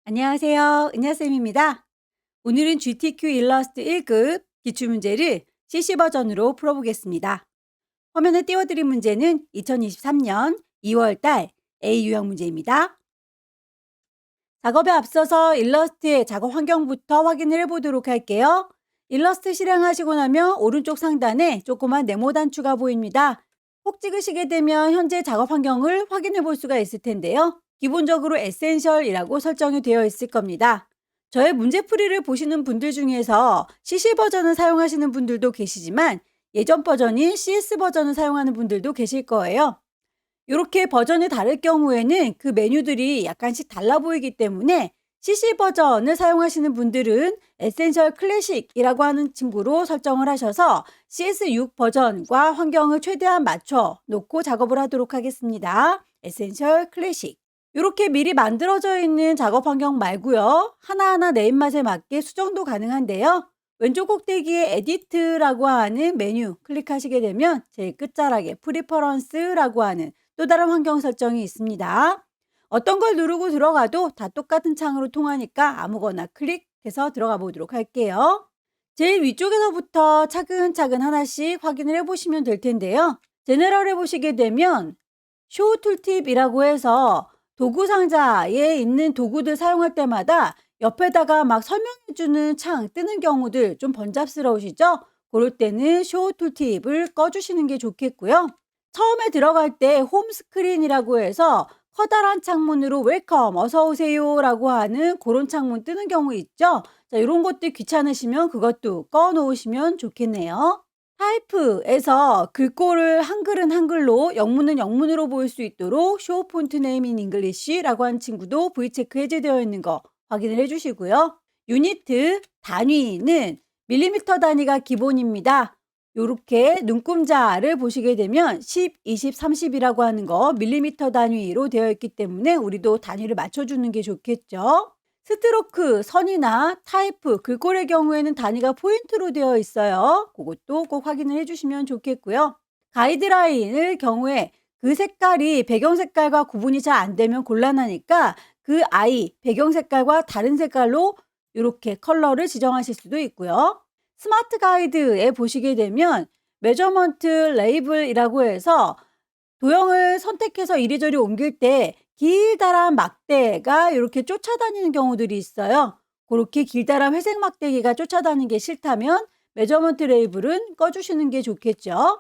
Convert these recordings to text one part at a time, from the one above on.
안녕하세요. 은하쌤입니다. 오늘은 GTQ 일러스트 1급 기출문제를 CC 버전으로 풀어보겠습니다. 화면에 띄워드린 문제는 2023년 2월달 A 유형 문제입니다. 작업에 앞서서 일러스트의 작업 환경부터 확인을 해보도록 할게요. 일러스트 실행하시고 나면 오른쪽 상단에 조그만 네모 단추가 보입니다. 꼭 찍으시게 되면 현재 작업 환경을 확인해 볼 수가 있을 텐데요. 기본적으로 에센셜이라고 설정이 되어 있을 겁니다. 저의 문제풀이를 보시는 분들 중에서 CC 버전을 사용하시는 분들도 계시지만 예전 버전인 CS 버전을 사용하는 분들도 계실 거예요. 이렇게 버전이 다를 경우에는 그 메뉴들이 약간씩 달라 보이기 때문에 CC 버전을 사용하시는 분들은 에센셜 클래식이라고 하는 친구로 설정을 하셔서 CS6 버전과 환경을 최대한 맞춰 놓고 작업을 하도록 하겠습니다. 에센셜 클래식. 이렇게 미리 만들어져 있는 작업 환경 말고요. 하나하나 내 입맛에 맞게 수정도 가능한데요. 왼쪽 꼭대기에 에디트라고 하는 메뉴 클릭하시게 되면 제일 끝자락에 프리퍼런스라고 하는 또 다른 환경 설정이 있습니다. 어떤 걸 누르고 들어가도 다 똑같은 창으로 통하니까 아무거나 클릭해서 들어가 보도록 할게요. 제일 위쪽에서부터 차근차근 하나씩 확인을 해보시면 될 텐데요. 제너럴 해보시게 되면 쇼 툴팁이라고 해서 도구 상자에 있는 도구들 사용할 때마다 옆에다가 막 설명해주는 창 뜨는 경우들 좀 번잡스러우시죠? 그럴 때는 쇼 툴팁을 꺼주시는 게 좋겠고요. 처음에 들어갈 때 홈 스크린이라고 해서 커다란 창문으로 웰컴 어서 오세요라고 하는 그런 창문 뜨는 경우 있죠. 자, 이런 것들 귀찮으시면 그것도 꺼 놓으시면 좋겠네요. 타이프에서 글꼴을 한글은 한글로 영문은 영문으로 보일 수 있도록 쇼 폰트 네임 인 잉글리시라고 한 친구도 V체크 해제되어 있는 거 확인을 해주시고요. 유니트 단위는 밀리미터 단위가 기본입니다. 요렇게 눈금자를 보시게 되면 10, 20, 30이라고 하는 거 밀리미터 단위로 되어 있기 때문에 우리도 단위를 맞춰주는 게 좋겠죠. 스트로크, 선이나 타이프, 글꼴의 경우에는 단위가 포인트로 되어 있어요. 그것도 꼭 확인을 해주시면 좋겠고요. 가이드라인의 경우에 그 색깔이 배경 색깔과 구분이 잘 안 되면 곤란하니까 그 아이 배경 색깔과 다른 색깔로 이렇게 컬러를 지정하실 수도 있고요. 스마트 가이드에 보시게 되면 메저먼트 레이블이라고 해서 도형을 선택해서 이리저리 옮길 때 길다란 막대가 이렇게 쫓아다니는 경우들이 있어요. 그렇게 길다란 회색 막대기가 쫓아다니는 게 싫다면 메저먼트 레이블은 꺼주시는 게 좋겠죠.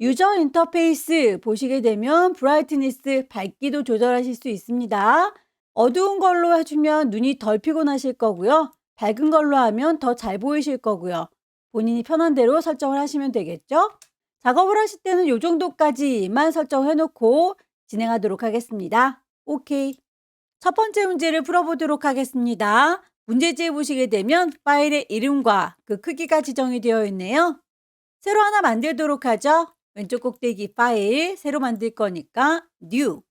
유저 인터페이스 보시게 되면 브라이트니스 밝기도 조절하실 수 있습니다. 어두운 걸로 해주면 눈이 덜 피곤하실 거고요. 밝은 걸로 하면 더 잘 보이실 거고요. 본인이 편한 대로 설정을 하시면 되겠죠. 작업을 하실 때는 이 정도까지만 설정해 놓고 진행하도록 하겠습니다. 오케이. 첫 번째 문제를 풀어보도록 하겠습니다. 문제지에 보시게 되면 파일의 이름과 그 크기가 지정이 되어 있네요. 새로 하나 만들도록 하죠. 왼쪽 꼭대기 파일 새로 만들 거니까 new.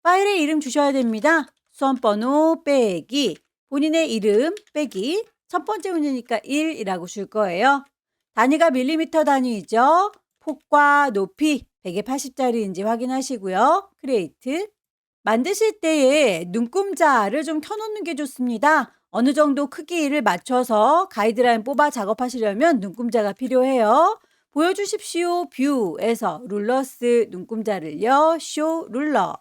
파일의 이름 주셔야 됩니다. 수험번호 빼기 본인의 이름 빼기 첫 번째 문제니까 1이라고 줄 거예요. 단위가 밀리미터 단위이죠. 폭과 높이 180짜리인지 확인하시고요. 크리에이트. 만드실 때에 눈금자를 좀 켜놓는 게 좋습니다. 어느 정도 크기를 맞춰서 가이드라인 뽑아 작업하시려면 눈금자가 필요해요. 보여주십시오. 뷰에서 룰러스 눈금자를요. 쇼 룰러.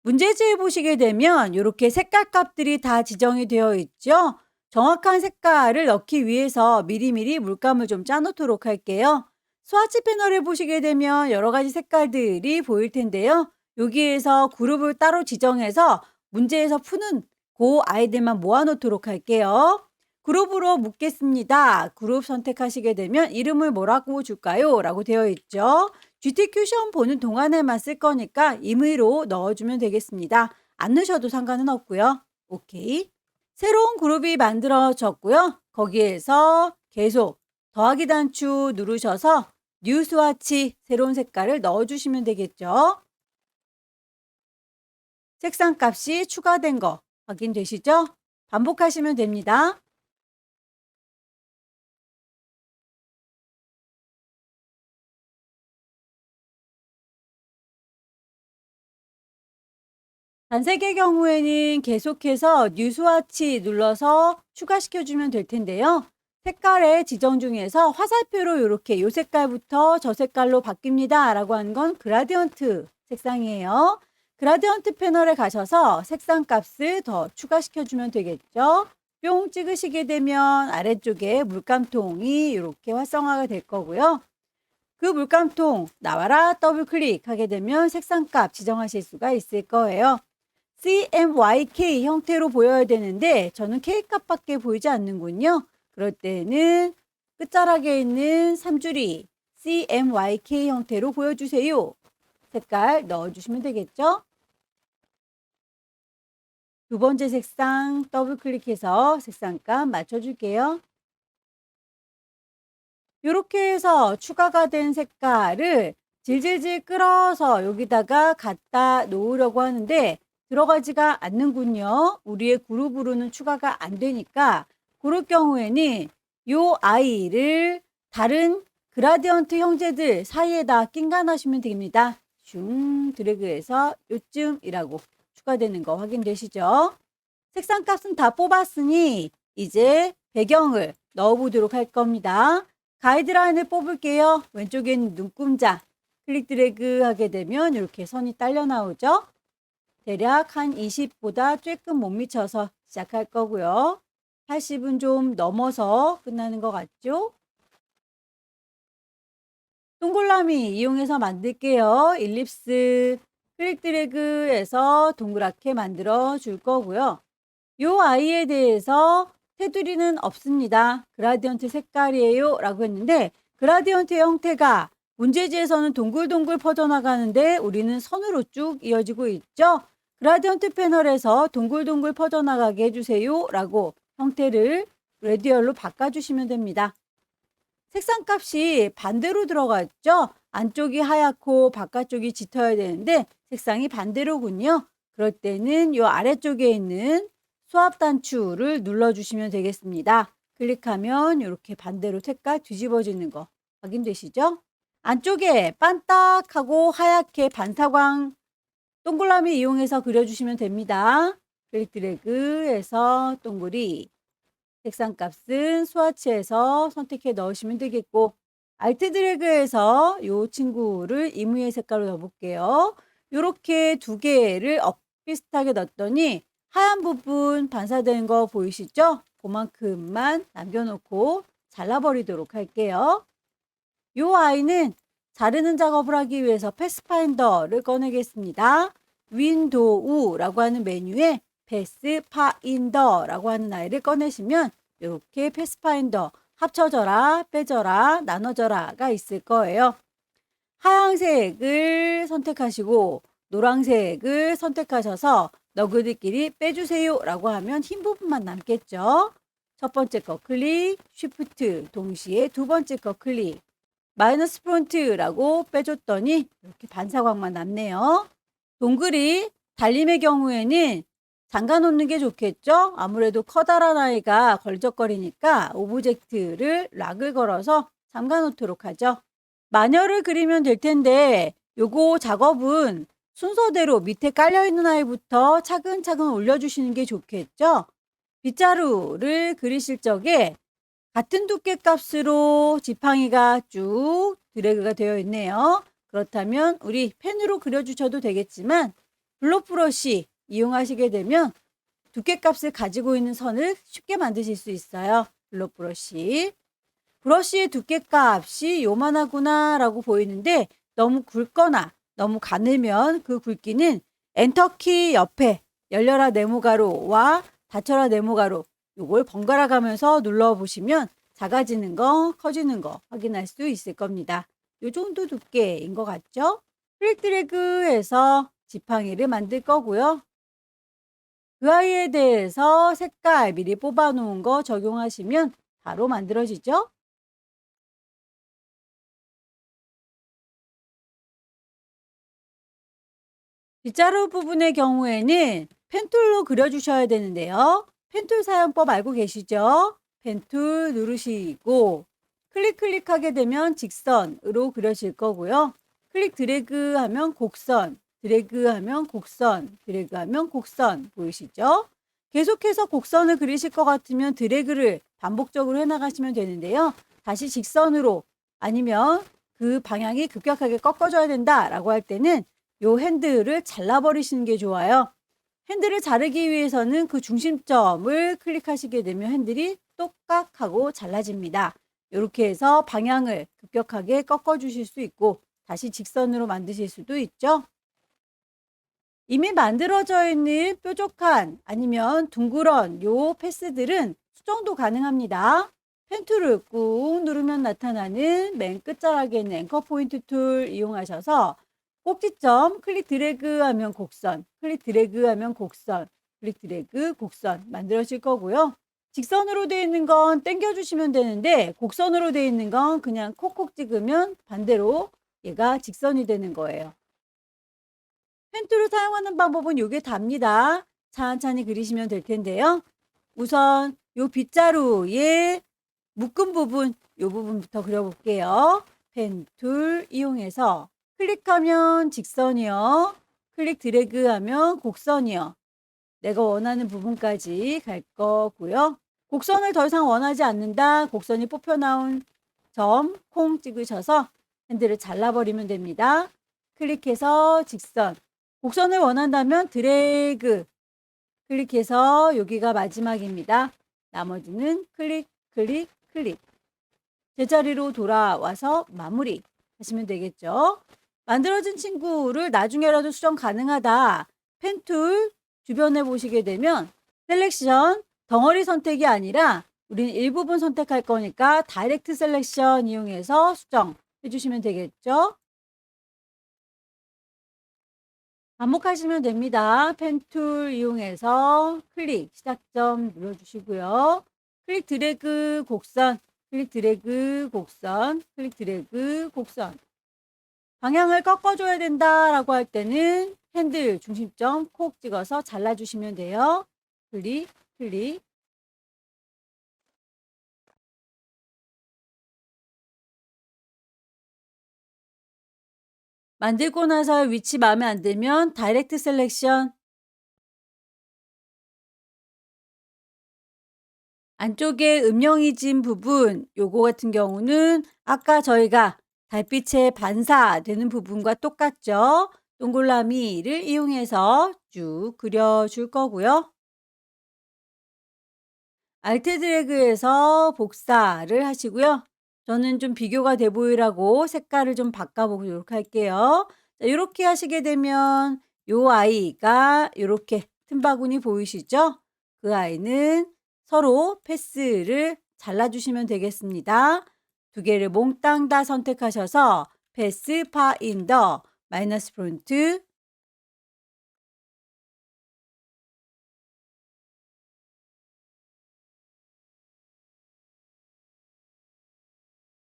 문제지에 보시게 되면 이렇게 색깔 값들이 다 지정이 되어 있죠. 정확한 색깔을 넣기 위해서 미리미리 물감을 좀 짜놓도록 할게요. 스와치 패널을 보시게 되면 여러 가지 색깔들이 보일 텐데요. 여기에서 그룹을 따로 지정해서 문제에서 푸는 그 아이들만 모아놓도록 할게요. 그룹으로 묻겠습니다. 그룹 선택하시게 되면 이름을 뭐라고 줄까요? 라고 되어 있죠. GTQ 시험 보는 동안에만 쓸 거니까 임의로 넣어주면 되겠습니다. 안 넣으셔도 상관은 없고요. 오케이. 새로운 그룹이 만들어졌고요. 거기에서 계속 더하기 단추 누르셔서 뉴 스와치 새로운 색깔을 넣어주시면 되겠죠. 색상 값이 추가된 거 확인되시죠? 반복하시면 됩니다. 단색의 경우에는 계속해서 뉴스와치 눌러서 추가시켜주면 될 텐데요. 색깔의 지정 중에서 화살표로 이렇게 요 색깔부터 저 색깔로 바뀝니다 라고 하는 건 그라디언트 색상이에요. 그라디언트 패널에 가셔서 색상 값을 더 추가시켜주면 되겠죠. 뿅 찍으시게 되면 아래쪽에 물감통이 이렇게 활성화가 될 거고요. 그 물감통 나와라 더블 클릭하게 되면 색상 값 지정하실 수가 있을 거예요. CMYK 형태로 보여야 되는데 저는 K 값밖에 보이지 않는군요. 그럴 때는 끝자락에 있는 3줄이 CMYK 형태로 보여주세요. 색깔 넣어주시면 되겠죠. 두 번째 색상 더블 클릭해서 색상값 맞춰줄게요. 이렇게 해서 추가가 된 색깔을 질질질 끌어서 여기다가 갖다 놓으려고 하는데 들어가지가 않는군요. 우리의 그룹으로는 추가가 안 되니까 그럴 경우에는 이 아이를 다른 그라디언트 형제들 사이에다 낑간하시면 됩니다. 슝 드래그해서 요쯤이라고 추가되는 거 확인되시죠? 색상 값은 다 뽑았으니 이제 배경을 넣어보도록 할 겁니다. 가이드라인을 뽑을게요. 왼쪽에 있는 눈금자 클릭 드래그 하게 되면 이렇게 선이 딸려 나오죠. 대략 한 20보다 조금 못 미쳐서 시작할 거고요. 80은 좀 넘어서 끝나는 것 같죠? 동글라미 이용해서 만들게요. 일립스 클릭 드래그해서 동그랗게 만들어 줄 거고요. 이 아이에 대해서 테두리는 없습니다. 그라디언트 색깔이에요 라고 했는데 그라디언트 형태가 문제지에서는 동글동글 퍼져나가는데 우리는 선으로 쭉 이어지고 있죠. 그라디언트 패널에서 동글동글 퍼져나가게 해주세요 라고 형태를 레디얼로 바꿔주시면 됩니다. 색상 값이 반대로 들어갔죠. 안쪽이 하얗고 바깥쪽이 짙어야 되는데 색상이 반대로군요. 그럴 때는 이 아래쪽에 있는 수압 단추를 눌러주시면 되겠습니다. 클릭하면 이렇게 반대로 색깔 뒤집어지는 거 확인되시죠? 안쪽에 반딱하고 하얗게 반사광 동그라미 이용해서 그려주시면 됩니다. 클릭 드래그해서 동그리 색상 값은 스와치해서 선택해 넣으시면 되겠고 알트 드래그해서 이 친구를 임의의 색깔로 넣어볼게요. 이렇게 두 개를 비슷하게 넣었더니 하얀 부분 반사되는 거 보이시죠? 그만큼만 남겨놓고 잘라버리도록 할게요. 이 아이는 자르는 작업을 하기 위해서 패스파인더를 꺼내겠습니다. 윈도우라고 하는 메뉴에 패스파인더라고 하는 아이를 꺼내시면 이렇게 패스파인더 합쳐져라, 빼져라, 나눠져라가 있을 거예요. 하얀색을 선택하시고 노란색을 선택하셔서 너그들끼리 빼주세요 라고 하면 흰 부분만 남겠죠. 첫 번째 거 클릭, 쉬프트 동시에 두 번째 거 클릭, 마이너스 폰트라고 빼줬더니 이렇게 반사광만 남네요. 동글이 달림의 경우에는 잠가 놓는 게 좋겠죠. 아무래도 커다란 아이가 걸적거리니까 오브젝트를 락을 걸어서 잠가 놓도록 하죠. 마녀를 그리면 될 텐데 요거 작업은 순서대로 밑에 깔려있는 아이부터 차근차근 올려주시는 게 좋겠죠. 빗자루를 그리실 적에 같은 두께 값으로 지팡이가 쭉 드래그가 되어 있네요. 그렇다면 우리 펜으로 그려주셔도 되겠지만 블록 브러쉬 이용하시게 되면 두께 값을 가지고 있는 선을 쉽게 만드실 수 있어요. 블록 브러쉬. 브러쉬의 두께 값이 요만하구나 라고 보이는데 너무 굵거나 너무 가늘면 그 굵기는 엔터키 옆에 열려라 네모가루와 닫혀라 네모가루 요걸 번갈아 가면서 눌러보시면 작아지는 거 커지는 거 확인할 수 있을 겁니다. 요 정도 두께인 것 같죠? 클릭 드래그해서 지팡이를 만들 거고요. 그 아이에 대해서 색깔 미리 뽑아 놓은 거 적용하시면 바로 만들어지죠? 빗자루 부분의 경우에는 펜툴로 그려주셔야 되는데요. 펜툴 사용법 알고 계시죠? 펜툴 누르시고 클릭하게 되면 직선으로 그려질 거고요. 클릭 드래그 하면 곡선, 드래그하면 곡선, 드래그하면 곡선 보이시죠? 계속해서 곡선을 그리실 것 같으면 드래그를 반복적으로 해나가시면 되는데요. 다시 직선으로 아니면 그 방향이 급격하게 꺾어져야 된다라고 할 때는 요 핸들을 잘라버리시는 게 좋아요. 핸들을 자르기 위해서는 그 중심점을 클릭하시게 되면 핸들이 똑깍 하고 잘라집니다. 이렇게 해서 방향을 급격하게 꺾어주실 수 있고 다시 직선으로 만드실 수도 있죠. 이미 만들어져 있는 뾰족한 아니면 둥그런 요 패스들은 수정도 가능합니다. 펜 툴을 꾹 누르면 나타나는 맨 끝자락에 있는 앵커 포인트 툴 이용하셔서 꼭지점 클릭 드래그 하면 곡선, 클릭 드래그 하면 곡선, 클릭 드래그 곡선 만들어질 거고요. 직선으로 되어 있는 건 당겨주시면 되는데 곡선으로 되어 있는 건 그냥 콕콕 찍으면 반대로 얘가 직선이 되는 거예요. 펜툴을 사용하는 방법은 요게 답니다. 천천히 그리시면 될 텐데요. 우선 요 빗자루의 묶은 부분, 요 부분부터 그려볼게요. 펜툴 이용해서 클릭하면 직선이요. 클릭 드래그 하면 곡선이요. 내가 원하는 부분까지 갈 거고요. 곡선을 더 이상 원하지 않는다. 곡선이 뽑혀 나온 점 콩 찍으셔서 핸들을 잘라버리면 됩니다. 클릭해서 직선. 곡선을 원한다면 드래그 클릭해서 여기가 마지막입니다. 나머지는 클릭, 클릭, 클릭. 제자리로 돌아와서 마무리 하시면 되겠죠. 만들어진 친구를 나중에라도 수정 가능하다. 펜툴 주변에 보시게 되면 셀렉션, 덩어리 선택이 아니라 우리는 일부분 선택할 거니까 다이렉트 셀렉션 이용해서 수정 해주시면 되겠죠. 반복하시면 됩니다. 펜툴 이용해서 클릭, 시작점 눌러주시고요. 클릭 드래그 곡선, 클릭 드래그 곡선, 클릭 드래그 곡선. 방향을 꺾어줘야 된다라고 할 때는 핸들 중심점 콕 찍어서 잘라주시면 돼요. 클릭, 클릭. 만들고 나서 위치 마음에 안 들면 다이렉트 셀렉션. 안쪽에 음영이진 부분, 요거 같은 경우는 아까 저희가 달빛에 반사되는 부분과 똑같죠? 동글라미를 이용해서 쭉 그려줄 거고요. 알트 드래그해서 복사를 하시고요. 저는 좀 비교가 돼 보이라고 색깔을 좀 바꿔보도록 할게요. 자, 이렇게 하시게 되면 요 아이가 이렇게 틈바구니 보이시죠? 그 아이는 서로 패스를 잘라주시면 되겠습니다. 두 개를 몽땅 다 선택하셔서 패스 파인더 마이너스 프론트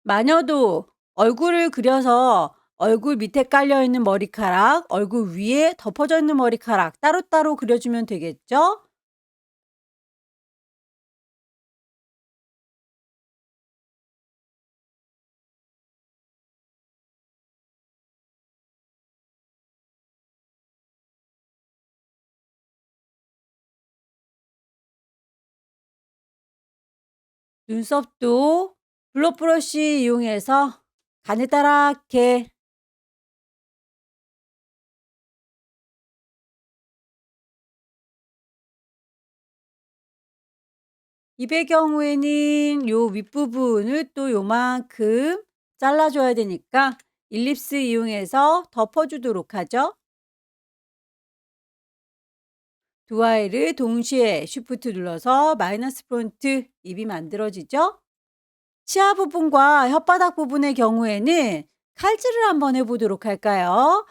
마녀도 얼굴을 그려서 얼굴 밑에 깔려 있는 머리카락, 얼굴 위에 덮어져 있는 머리카락 따로따로 그려주면 되겠죠? 눈썹도 블러 브러쉬 이용해서 가느다랗게 입의 경우에는 요 윗부분을 또 요만큼 잘라줘야 되니까 일립스 이용해서 덮어주도록 하죠. 두 아이를 동시에 쉬프트 눌러서 마이너스 프론트 입이 만들어지죠. 치아 부분과 혓바닥 부분의 경우에는 칼질을 한번 해보도록 할까요?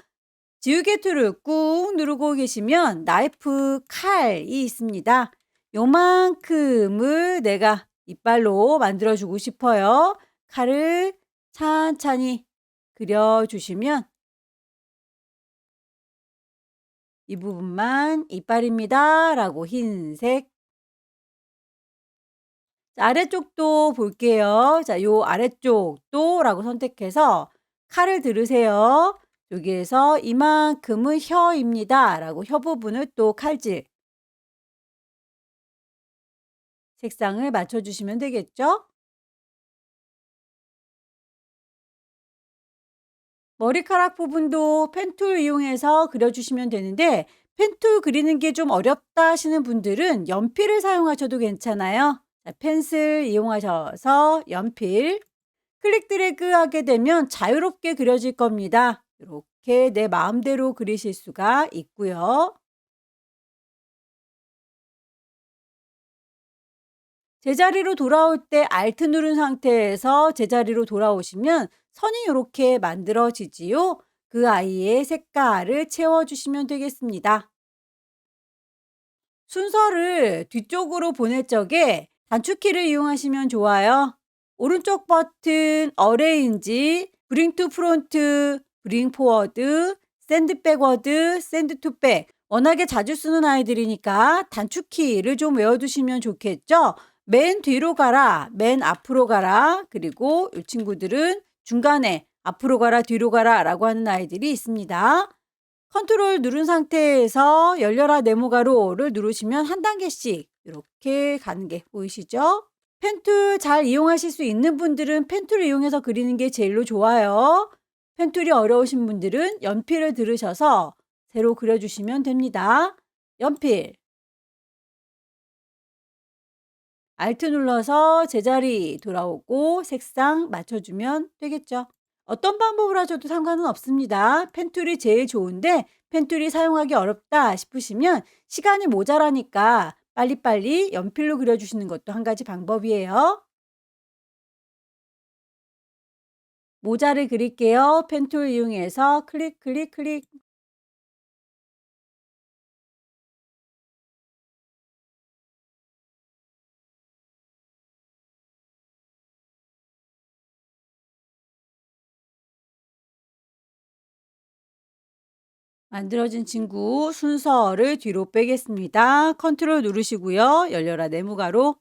지우개 툴을 꾹 누르고 계시면 나이프 칼이 있습니다. 요만큼을 내가 이빨로 만들어주고 싶어요. 칼을 찬찬히 그려주시면 이 부분만 이빨입니다. 라고 흰색. 자, 아래쪽도 볼게요. 자, 요 아래쪽도 라고 선택해서 칼을 들으세요. 여기에서 이만큼은 혀입니다 라고 혀 부분을 또 칼질, 색상을 맞춰주시면 되겠죠? 머리카락 부분도 펜툴 이용해서 그려주시면 되는데 펜툴 그리는 게 좀 어렵다 하시는 분들은 연필을 사용하셔도 괜찮아요. 자, 펜슬 이용하셔서 연필 클릭 드래그 하게 되면 자유롭게 그려질 겁니다. 이렇게 내 마음대로 그리실 수가 있고요. 제자리로 돌아올 때 Alt 누른 상태에서 제자리로 돌아오시면 선이 이렇게 만들어지지요. 그 아이의 색깔을 채워주시면 되겠습니다. 순서를 뒤쪽으로 보낼 적에 단축키를 이용하시면 좋아요. 오른쪽 버튼 어레인지, 브링 투 프론트, 브링 포워드, 샌드 백워드, 샌드 투 백. 워낙에 자주 쓰는 아이들이니까 단축키를 좀 외워두시면 좋겠죠? 맨 뒤로 가라, 맨 앞으로 가라, 그리고 이 친구들은 중간에 앞으로 가라, 뒤로 가라 라고 하는 아이들이 있습니다. 컨트롤 누른 상태에서 열려라 네모가로를 누르시면 한 단계씩 이렇게 가는 게 보이시죠? 펜툴 잘 이용하실 수 있는 분들은 펜툴을 이용해서 그리는 게 제일로 좋아요. 펜툴이 어려우신 분들은 연필을 들으셔서 새로 그려주시면 됩니다. 연필, Alt 눌러서 제자리 돌아오고 색상 맞춰주면 되겠죠. 어떤 방법을 하셔도 상관은 없습니다. 펜툴이 제일 좋은데 펜툴이 사용하기 어렵다 싶으시면 시간이 모자라니까 빨리빨리 연필로 그려주시는 것도 한 가지 방법이에요. 모자를 그릴게요. 펜툴 이용해서 클릭, 클릭, 클릭. 만들어진 친구 순서를 뒤로 빼겠습니다. 컨트롤 누르시고요. 열려라 네모가로.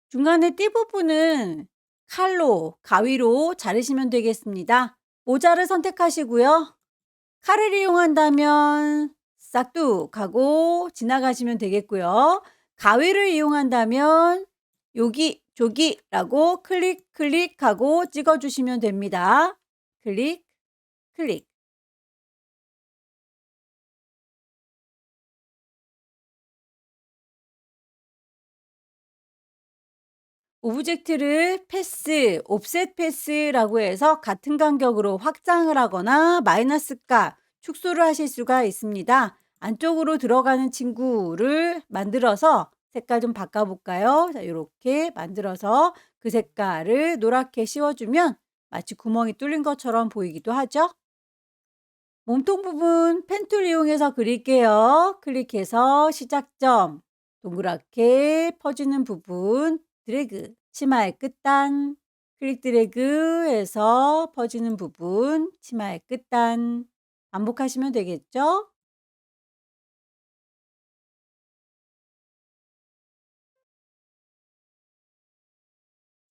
중간에 띠 부분은 칼로, 가위로 자르시면 되겠습니다. 모자를 선택하시고요. 칼을 이용한다면 싹둑 하고 지나가시면 되겠고요. 가위를 이용한다면 여기, 저기라고 클릭, 클릭하고 찍어주시면 됩니다. 클릭, 클릭. 오브젝트를 패스, 옵셋 패스라고 해서 같은 간격으로 확장을 하거나 마이너스 값, 축소를 하실 수가 있습니다. 안쪽으로 들어가는 친구를 만들어서 색깔 좀 바꿔볼까요? 자, 이렇게 만들어서 그 색깔을 노랗게 씌워주면 마치 구멍이 뚫린 것처럼 보이기도 하죠. 몸통 부분 펜툴 이용해서 그릴게요. 클릭해서 시작점, 동그랗게 퍼지는 부분 드래그, 치마의 끝단, 클릭 드래그해서 퍼지는 부분 치마의 끝단 반복하시면 되겠죠?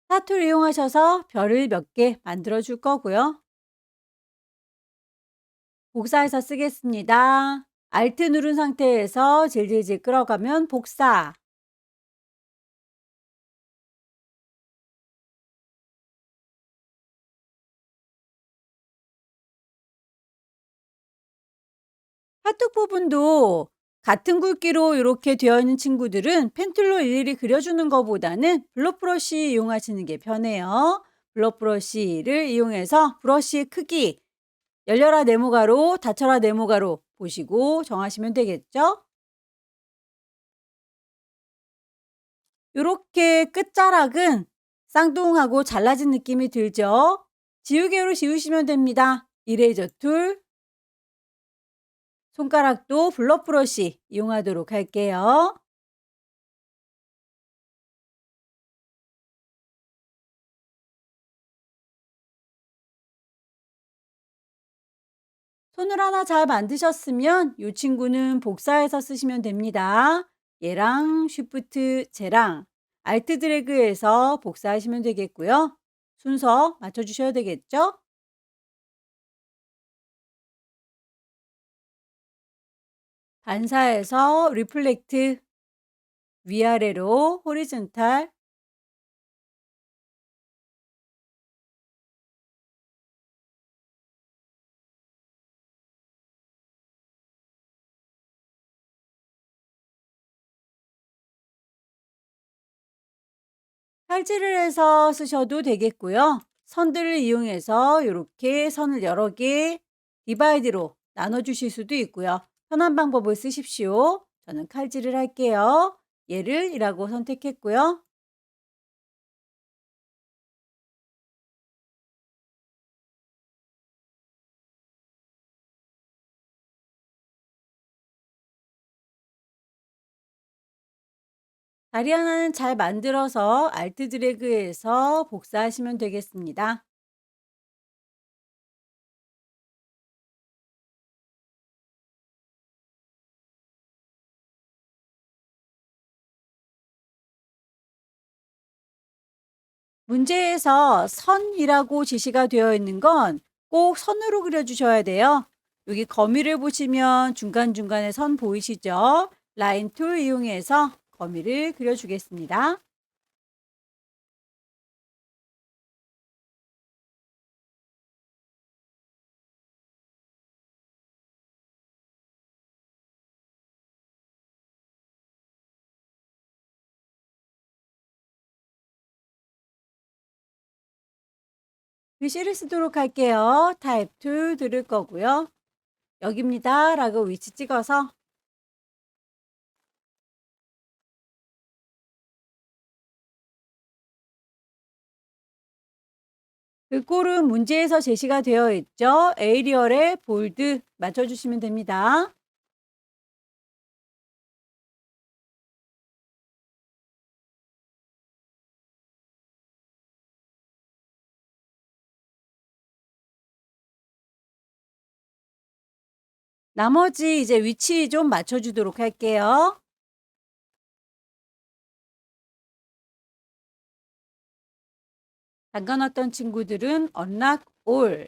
사툴 이용하셔서 별을 몇 개 만들어 줄 거고요. 복사해서 쓰겠습니다. Alt 누른 상태에서 질질질 끌어가면 복사. 팔뚝 부분도 같은 굵기로 이렇게 되어 있는 친구들은 펜툴로 일일이 그려주는 것보다는 블러 브러쉬 이용하시는 게 편해요. 블러 브러쉬를 이용해서 브러쉬의 크기, 열려라 네모가로, 닫혀라 네모가로 보시고 정하시면 되겠죠? 이렇게 끝자락은 쌍둥하고 잘라진 느낌이 들죠? 지우개로 지우시면 됩니다. 이레이저 툴, 손가락도 블러 브러쉬 이용하도록 할게요. 손을 하나 잘 만드셨으면 이 친구는 복사해서 쓰시면 됩니다. 얘랑 쉬프트 쟤랑 알트 드래그해서 복사하시면 되겠고요. 순서 맞춰주셔야 되겠죠? 반사해서 리플렉트 위아래로 호리즌탈 칼질을 해서 쓰셔도 되겠고요. 선들을 이용해서 이렇게 선을 여러 개 디바이드로 나눠주실 수도 있고요. 편한 방법을 쓰십시오. 저는 칼질을 할게요. 얘를 이라고 선택했고요. 다리 하나는 잘 만들어서 알트 드래그해서 복사하시면 되겠습니다. 문제에서 선이라고 지시가 되어 있는 건 꼭 선으로 그려주셔야 돼요. 여기 거미를 보시면 중간중간에 선 보이시죠? 라인 툴 이용해서 거미를 그려주겠습니다. 글씨를 쓰도록 할게요. 타입 툴 들을 거고요. 여기입니다 라고 위치 찍어서 그 꼴은 문제에서 제시가 되어 있죠. 에이리얼에 볼드 맞춰주시면 됩니다. 나머지 이제 위치 좀 맞춰주도록 할게요. 잠가놨던 친구들은 unlock all.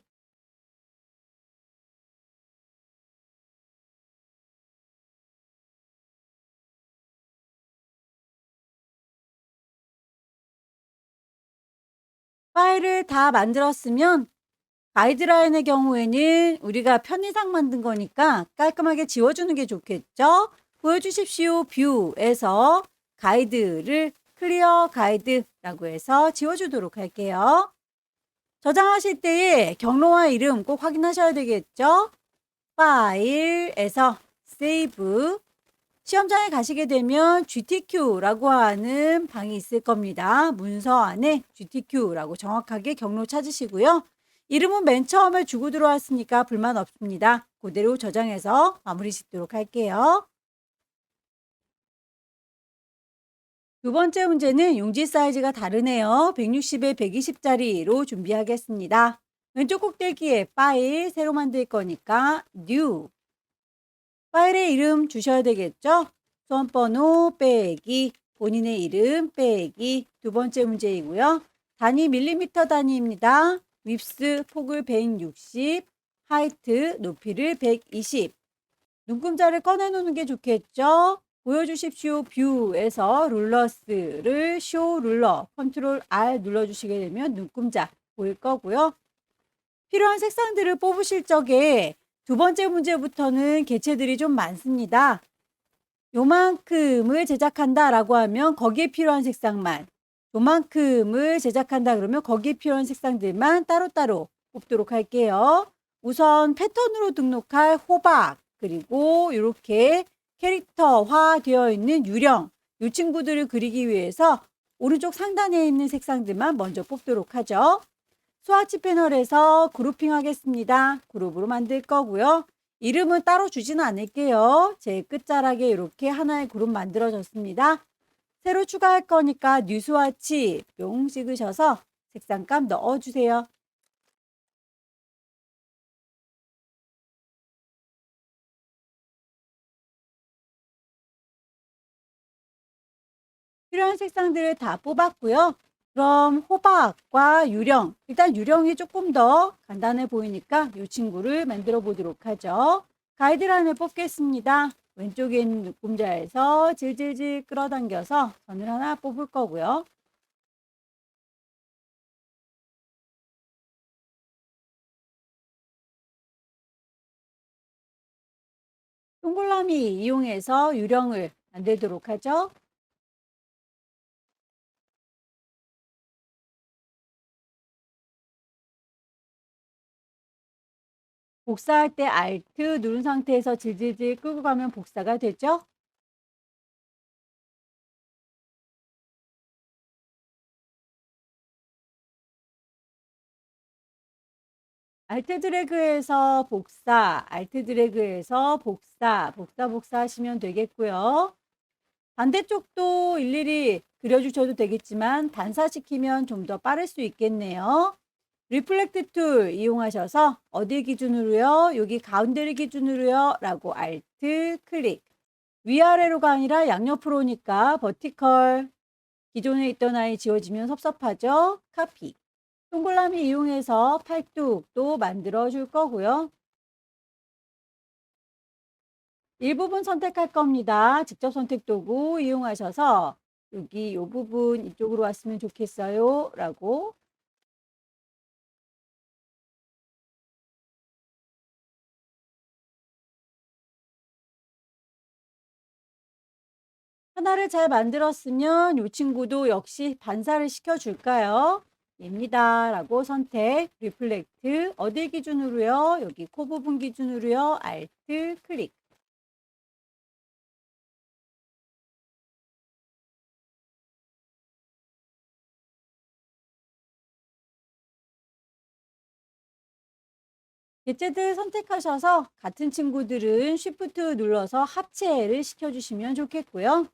파일을 다 만들었으면 가이드라인의 경우에는 우리가 편의상 만든 거니까 깔끔하게 지워주는 게 좋겠죠? 보여주십시오. 뷰에서 가이드를 클리어 가이드라고 해서 지워주도록 할게요. 저장하실 때에 경로와 이름 꼭 확인하셔야 되겠죠? 파일에서 세이브. 시험장에 가시게 되면 GTQ라고 하는 방이 있을 겁니다. 문서 안에 GTQ라고 정확하게 경로 찾으시고요. 이름은 맨 처음에 주고 들어왔으니까 불만 없습니다. 그대로 저장해서 마무리 짓도록 할게요. 두 번째 문제는 용지 사이즈가 다르네요. 160에 120짜리로 준비하겠습니다. 왼쪽 꼭대기에 파일 새로 만들 거니까 new. 파일의 이름 주셔야 되겠죠? 수험번호 빼기 본인의 이름 빼기 두 번째 문제이고요. 단위 밀리미터 단위입니다. 윕스 폭을 160, 하이트 높이를 120. 눈금자를 꺼내놓는 게 좋겠죠? 보여주십시오. 뷰에서 룰러스를 쇼 룰러 컨트롤 R 눌러주시게 되면 눈금자 보일 거고요. 필요한 색상들을 뽑으실 적에 두 번째 문제부터는 개체들이 좀 많습니다. 요만큼을 제작한다 라고 하면 거기에 필요한 색상만, 요만큼을 제작한다 그러면 거기에 필요한 색상들만 따로따로 뽑도록 할게요. 우선 패턴으로 등록할 호박, 그리고 이렇게 캐릭터화 되어 있는 유령, 이 친구들을 그리기 위해서 오른쪽 상단에 있는 색상들만 먼저 뽑도록 하죠. 스와치 패널에서 그룹핑 하겠습니다. 그룹으로 만들 거고요. 이름은 따로 주지는 않을게요. 제 끝자락에 이렇게 하나의 그룹 만들어졌습니다. 새로 추가할 거니까 뉴 스와치 뿅 찍으셔서 색상값 넣어주세요. 필요한 색상들을 다 뽑았고요. 그럼 호박과 유령, 일단 유령이 조금 더 간단해 보이니까 이 친구를 만들어 보도록 하죠. 가이드라인을 뽑겠습니다. 왼쪽에 있는 눈금자에서 질질질 끌어당겨서 선을 하나 뽑을 거고요. 동글라미 이용해서 유령을 만들도록 하죠. 복사할 때 Alt 누른 상태에서 질질질 끌고 가면 복사가 되죠. Alt 드래그해서 복사, Alt 드래그해서 복사, 복사 하시면 되겠고요. 반대쪽도 일일이 그려주셔도 되겠지만 단사시키면 좀 더 빠를 수 있겠네요. 리플렉트 툴 이용하셔서 어디 기준으로요? 여기 가운데를 기준으로요? 라고 Alt 클릭. 위아래로가 아니라 양옆으로니까 버티컬. 기존에 있던 아이 지워지면 섭섭하죠? 카피. 동글라미 이용해서 팔뚝도 만들어 줄 거고요. 일부분 선택할 겁니다. 직접 선택 도구 이용하셔서 여기 이 부분 이쪽으로 왔으면 좋겠어요. 라고 하나를 잘 만들었으면 이 친구도 역시 반사를 시켜줄까요? 입니다. 라고 선택, 리플렉트, 어디 기준으로요? 여기 코 부분 기준으로요? Alt 클릭. 개체들 선택하셔서 같은 친구들은 Shift 눌러서 합체를 시켜주시면 좋겠고요.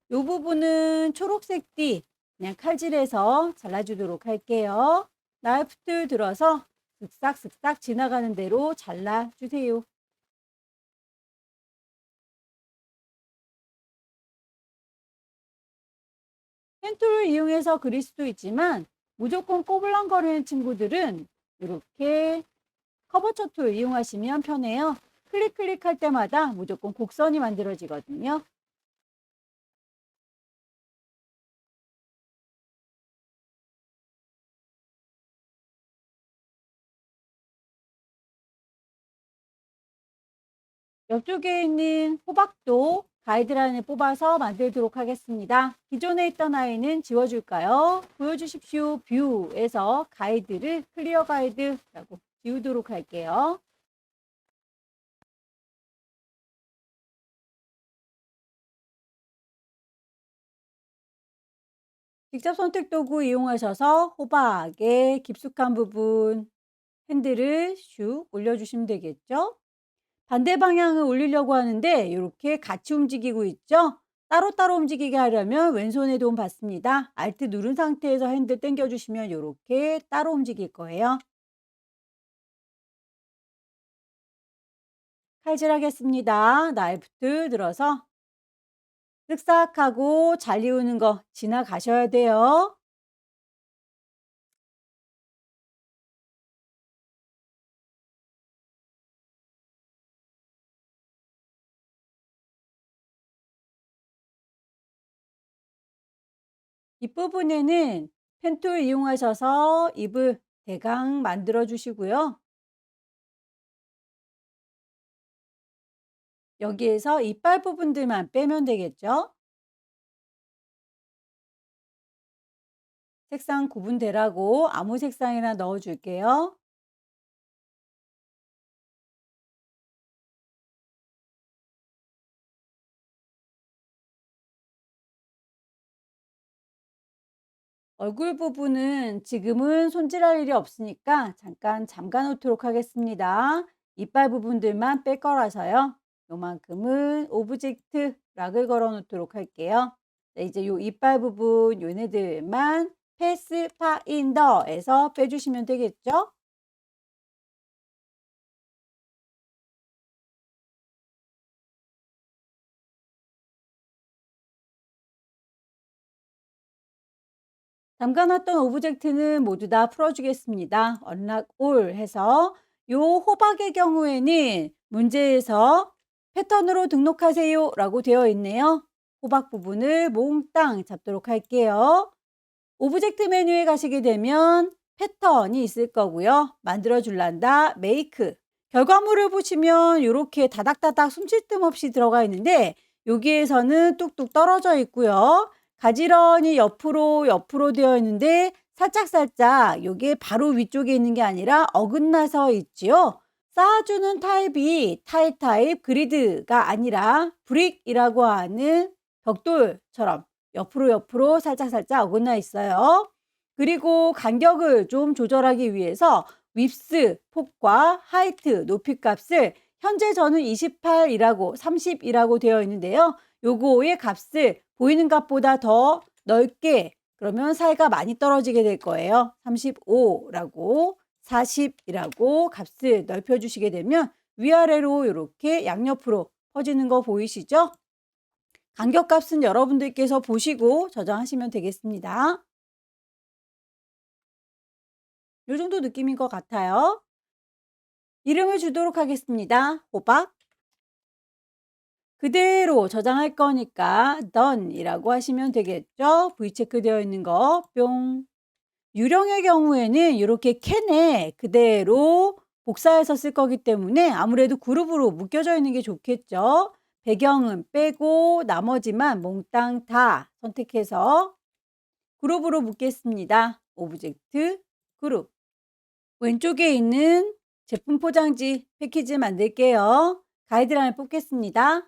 이 부분은 초록색 띠 그냥 칼질해서 잘라주도록 할게요. 나이프 툴 들어서 슥싹슥싹 지나가는 대로 잘라주세요. 펜툴을 이용해서 그릴 수도 있지만 무조건 꼬불랑거리는 친구들은 이렇게 커버처 툴 이용하시면 편해요. 클릭할 때마다 무조건 곡선이 만들어지거든요. 옆쪽에 있는 호박도 가이드라인을 뽑아서 만들도록 하겠습니다. 기존에 있던 아이는 지워줄까요? 보여주십시오. 뷰에서 가이드를 클리어 가이드라고 지우도록 할게요. 직접 선택 도구 이용하셔서 호박의 깊숙한 부분 핸들을 슉 올려주시면 되겠죠? 반대 방향을 올리려고 하는데 이렇게 같이 움직이고 있죠? 따로따로 움직이게 하려면 왼손에 도움 받습니다. Alt 누른 상태에서 핸들 당겨주시면 이렇게 따로 움직일 거예요. 칼질하겠습니다. 나이프 들어서 쓱싹하고 잘 이우는 거 지나가셔야 돼요. 뒷부분에는 펜툴 이용하셔서 입을 대강 만들어 주시고요. 여기에서 이빨 부분들만 빼면 되겠죠? 색상 구분되라고 아무 색상이나 넣어 줄게요. 얼굴 부분은 지금은 손질할 일이 없으니까 잠깐 잠가 놓도록 하겠습니다. 이빨 부분들만 뺄 거라서요. 요만큼은 오브젝트 락을 걸어 놓도록 할게요. 네, 이제 요 이빨 부분 요네들만 패스파인더에서 빼주시면 되겠죠? 담가놨던 오브젝트는 모두 다 풀어주겠습니다. unlock all 해서 요 호박의 경우에는 문제에서 패턴으로 등록하세요 라고 되어 있네요. 호박 부분을 몽땅 잡도록 할게요. 오브젝트 메뉴에 가시게 되면 패턴이 있을 거고요. 만들어 줄란다, 메이크. 결과물을 보시면 이렇게 다닥다닥 숨쉴 틈 없이 들어가 있는데 여기에서는 뚝뚝 떨어져 있고요. 가지런히 옆으로 되어 있는데 살짝살짝 요게 바로 위쪽에 있는 게 아니라 어긋나서 있지요. 쌓아주는 타입이 타입 그리드가 아니라 브릭이라고 하는 벽돌처럼 옆으로 살짝살짝 어긋나 있어요. 그리고 간격을 좀 조절하기 위해서 윗스 폭과 하이트 높이 값을 현재 저는 28이라고 30이라고 되어 있는데요. 요거의 값을 보이는 값보다 더 넓게 그러면 사이가 많이 떨어지게 될 거예요. 35라고 40이라고 값을 넓혀 주시게 되면 위아래로 이렇게 양옆으로 퍼지는 거 보이시죠? 간격값은 여러분들께서 보시고 저장하시면 되겠습니다. 요 정도 느낌인 것 같아요. 이름을 주도록 하겠습니다. 호박. 그대로 저장할 거니까 done이라고 하시면 되겠죠. V 체크되어 있는 거 뿅. 유령의 경우에는 이렇게 캔에 그대로 복사해서 쓸 거기 때문에 아무래도 그룹으로 묶여져 있는 게 좋겠죠. 배경은 빼고 나머지만 몽땅 다 선택해서 그룹으로 묶겠습니다. 오브젝트 그룹. 왼쪽에 있는 제품 포장지 패키지 만들게요. 가이드라인을 뽑겠습니다.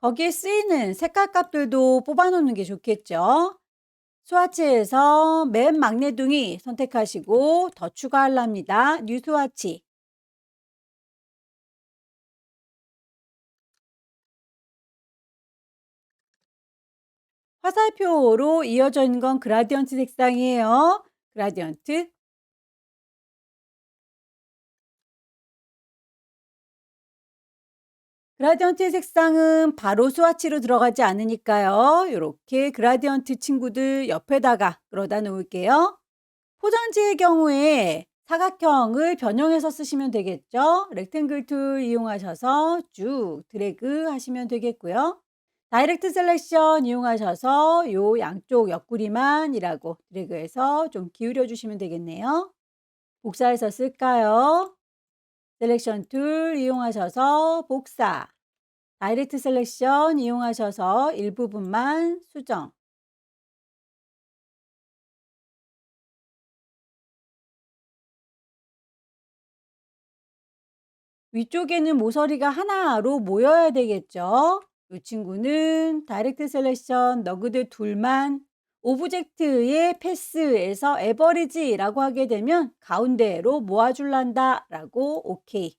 거기에 쓰이는 색깔 값들도 뽑아 놓는 게 좋겠죠. 스와치에서 맨 막내둥이 선택하시고 더 추가하랍니다. 뉴 스와치. 화살표로 이어져 있는 건 그라디언트 색상이에요. 그라디언트. 그라디언트 색상은 바로 스와치로 들어가지 않으니까요. 이렇게 그라디언트 친구들 옆에다가 끌어다 놓을게요. 포장지의 경우에 사각형을 변형해서 쓰시면 되겠죠. 렉탱글 툴 이용하셔서 쭉 드래그 하시면 되겠고요. 다이렉트 셀렉션 이용하셔서 요 양쪽 옆구리만이라고 드래그해서 좀 기울여 주시면 되겠네요. 복사해서 쓸까요? 셀렉션 툴 이용하셔서 복사. 다이렉트 셀렉션 이용하셔서 일부분만 수정. 위쪽에는 모서리가 하나로 모여야 되겠죠. 이 친구는 다이렉트 셀렉션 너그드 둘만 오브젝트의 패스에서 에버리지라고 하게 되면 가운데로 모아줄란다 라고 오케이.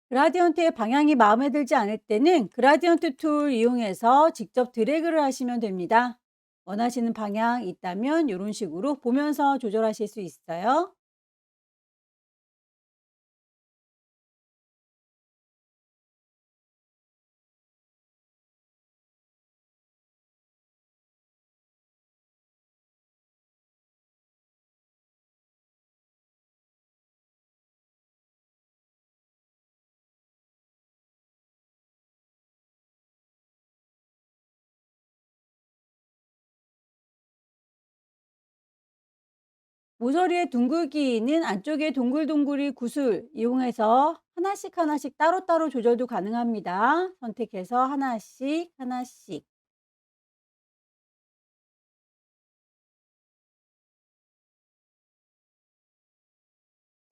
그라디언트의 방향이 마음에 들지 않을 때는 그라디언트 툴 이용해서 직접 드래그를 하시면 됩니다. 원하시는 방향 있다면 이런 식으로 보면서 조절하실 수 있어요. 모서리의 둥글기는 안쪽에 동글동글이 구슬 이용해서 하나씩 따로따로 조절도 가능합니다. 선택해서 하나씩.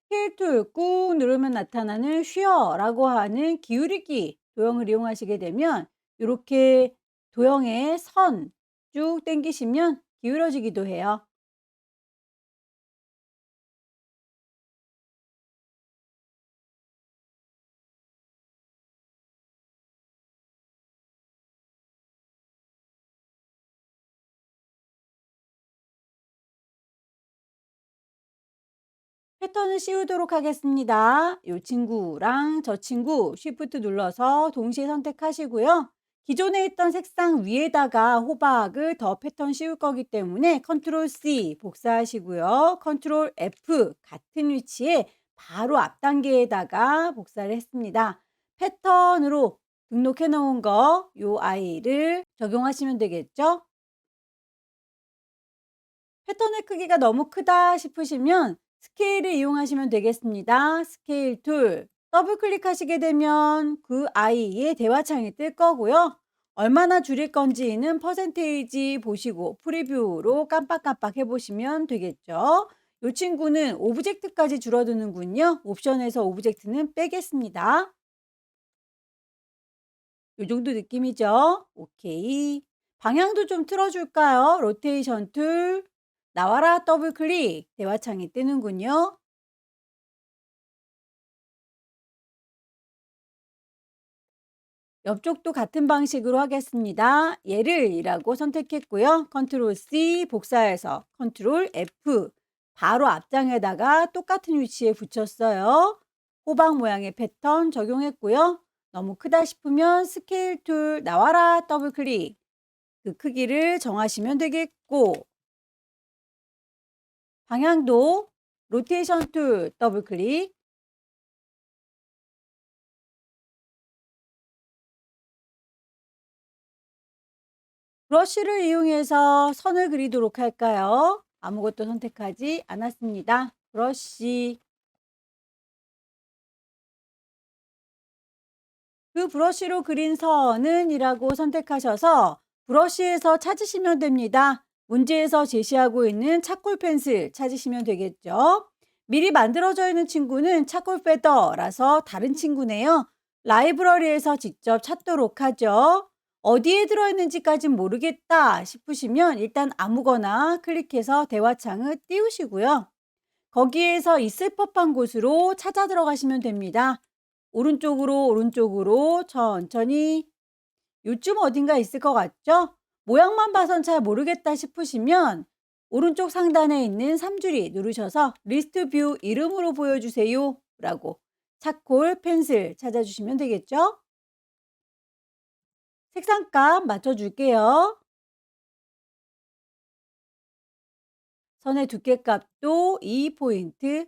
스케일 툴 꾹 누르면 나타나는 쉬어라고 하는 기울이기 도형을 이용하시게 되면 이렇게 도형의 선 쭉 당기시면 기울어지기도 해요. 패턴을 씌우도록 하겠습니다. 이 친구랑 저 친구 쉬프트 눌러서 동시에 선택하시고요. 기존에 있던 색상 위에다가 호박을 더 패턴 씌울 거기 때문에 컨트롤 C 복사하시고요. 컨트롤 F 같은 위치에 바로 앞 단계에다가 복사를 했습니다. 패턴으로 등록해 놓은 거 요 아이를 적용하시면 되겠죠? 패턴의 크기가 너무 크다 싶으시면 스케일을 이용하시면 되겠습니다. 스케일 툴 더블 클릭하시게 되면 그 아이의 대화창이 뜰 거고요. 얼마나 줄일 건지는 퍼센테이지 보시고 프리뷰로 깜빡깜빡 해보시면 되겠죠. 이 친구는 오브젝트까지 줄어드는군요. 옵션에서 오브젝트는 빼겠습니다. 요 정도 느낌이죠? 오케이. 방향도 좀 틀어줄까요? 로테이션 툴. 나와라 더블 클릭. 대화창이 뜨는군요. 옆쪽도 같은 방식으로 하겠습니다. 얘를 라고 선택했고요. 컨트롤 C 복사해서 컨트롤 F 바로 앞장에다가 똑같은 위치에 붙였어요. 호박 모양의 패턴 적용했고요. 너무 크다 싶으면 스케일 툴 나와라 더블 클릭. 그 크기를 정하시면 되겠고 방향도 로테이션 툴 더블 클릭. 브러쉬를 이용해서 선을 그리도록 할까요? 아무것도 선택하지 않았습니다. 브러쉬. 그 브러쉬로 그린 선은 이라고 선택하셔서 브러쉬에서 찾으시면 됩니다. 문제에서 제시하고 있는 차콜 펜슬 찾으시면 되겠죠. 미리 만들어져 있는 친구는 차콜 페더라서 다른 친구네요. 라이브러리에서 직접 찾도록 하죠. 어디에 들어있는지까진 모르겠다 싶으시면 일단 아무거나 클릭해서 대화창을 띄우시고요. 거기에서 있을 법한 곳으로 찾아 들어가시면 됩니다. 오른쪽으로 천천히 요쯤 어딘가 있을 것 같죠? 모양만 봐선 잘 모르겠다 싶으시면 오른쪽 상단에 있는 3줄이 누르셔서 리스트 뷰 이름으로 보여주세요 라고 차콜 펜슬 찾아주시면 되겠죠? 색상값 맞춰줄게요. 선의 두께값도 2포인트.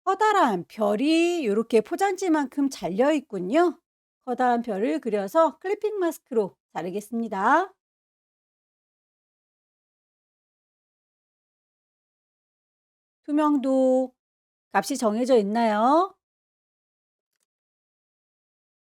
커다란 별이 이렇게 포장지만큼 잘려 있군요. 커다란 별을 그려서 클리핑 마스크로 자르겠습니다. 투명도 값이 정해져 있나요?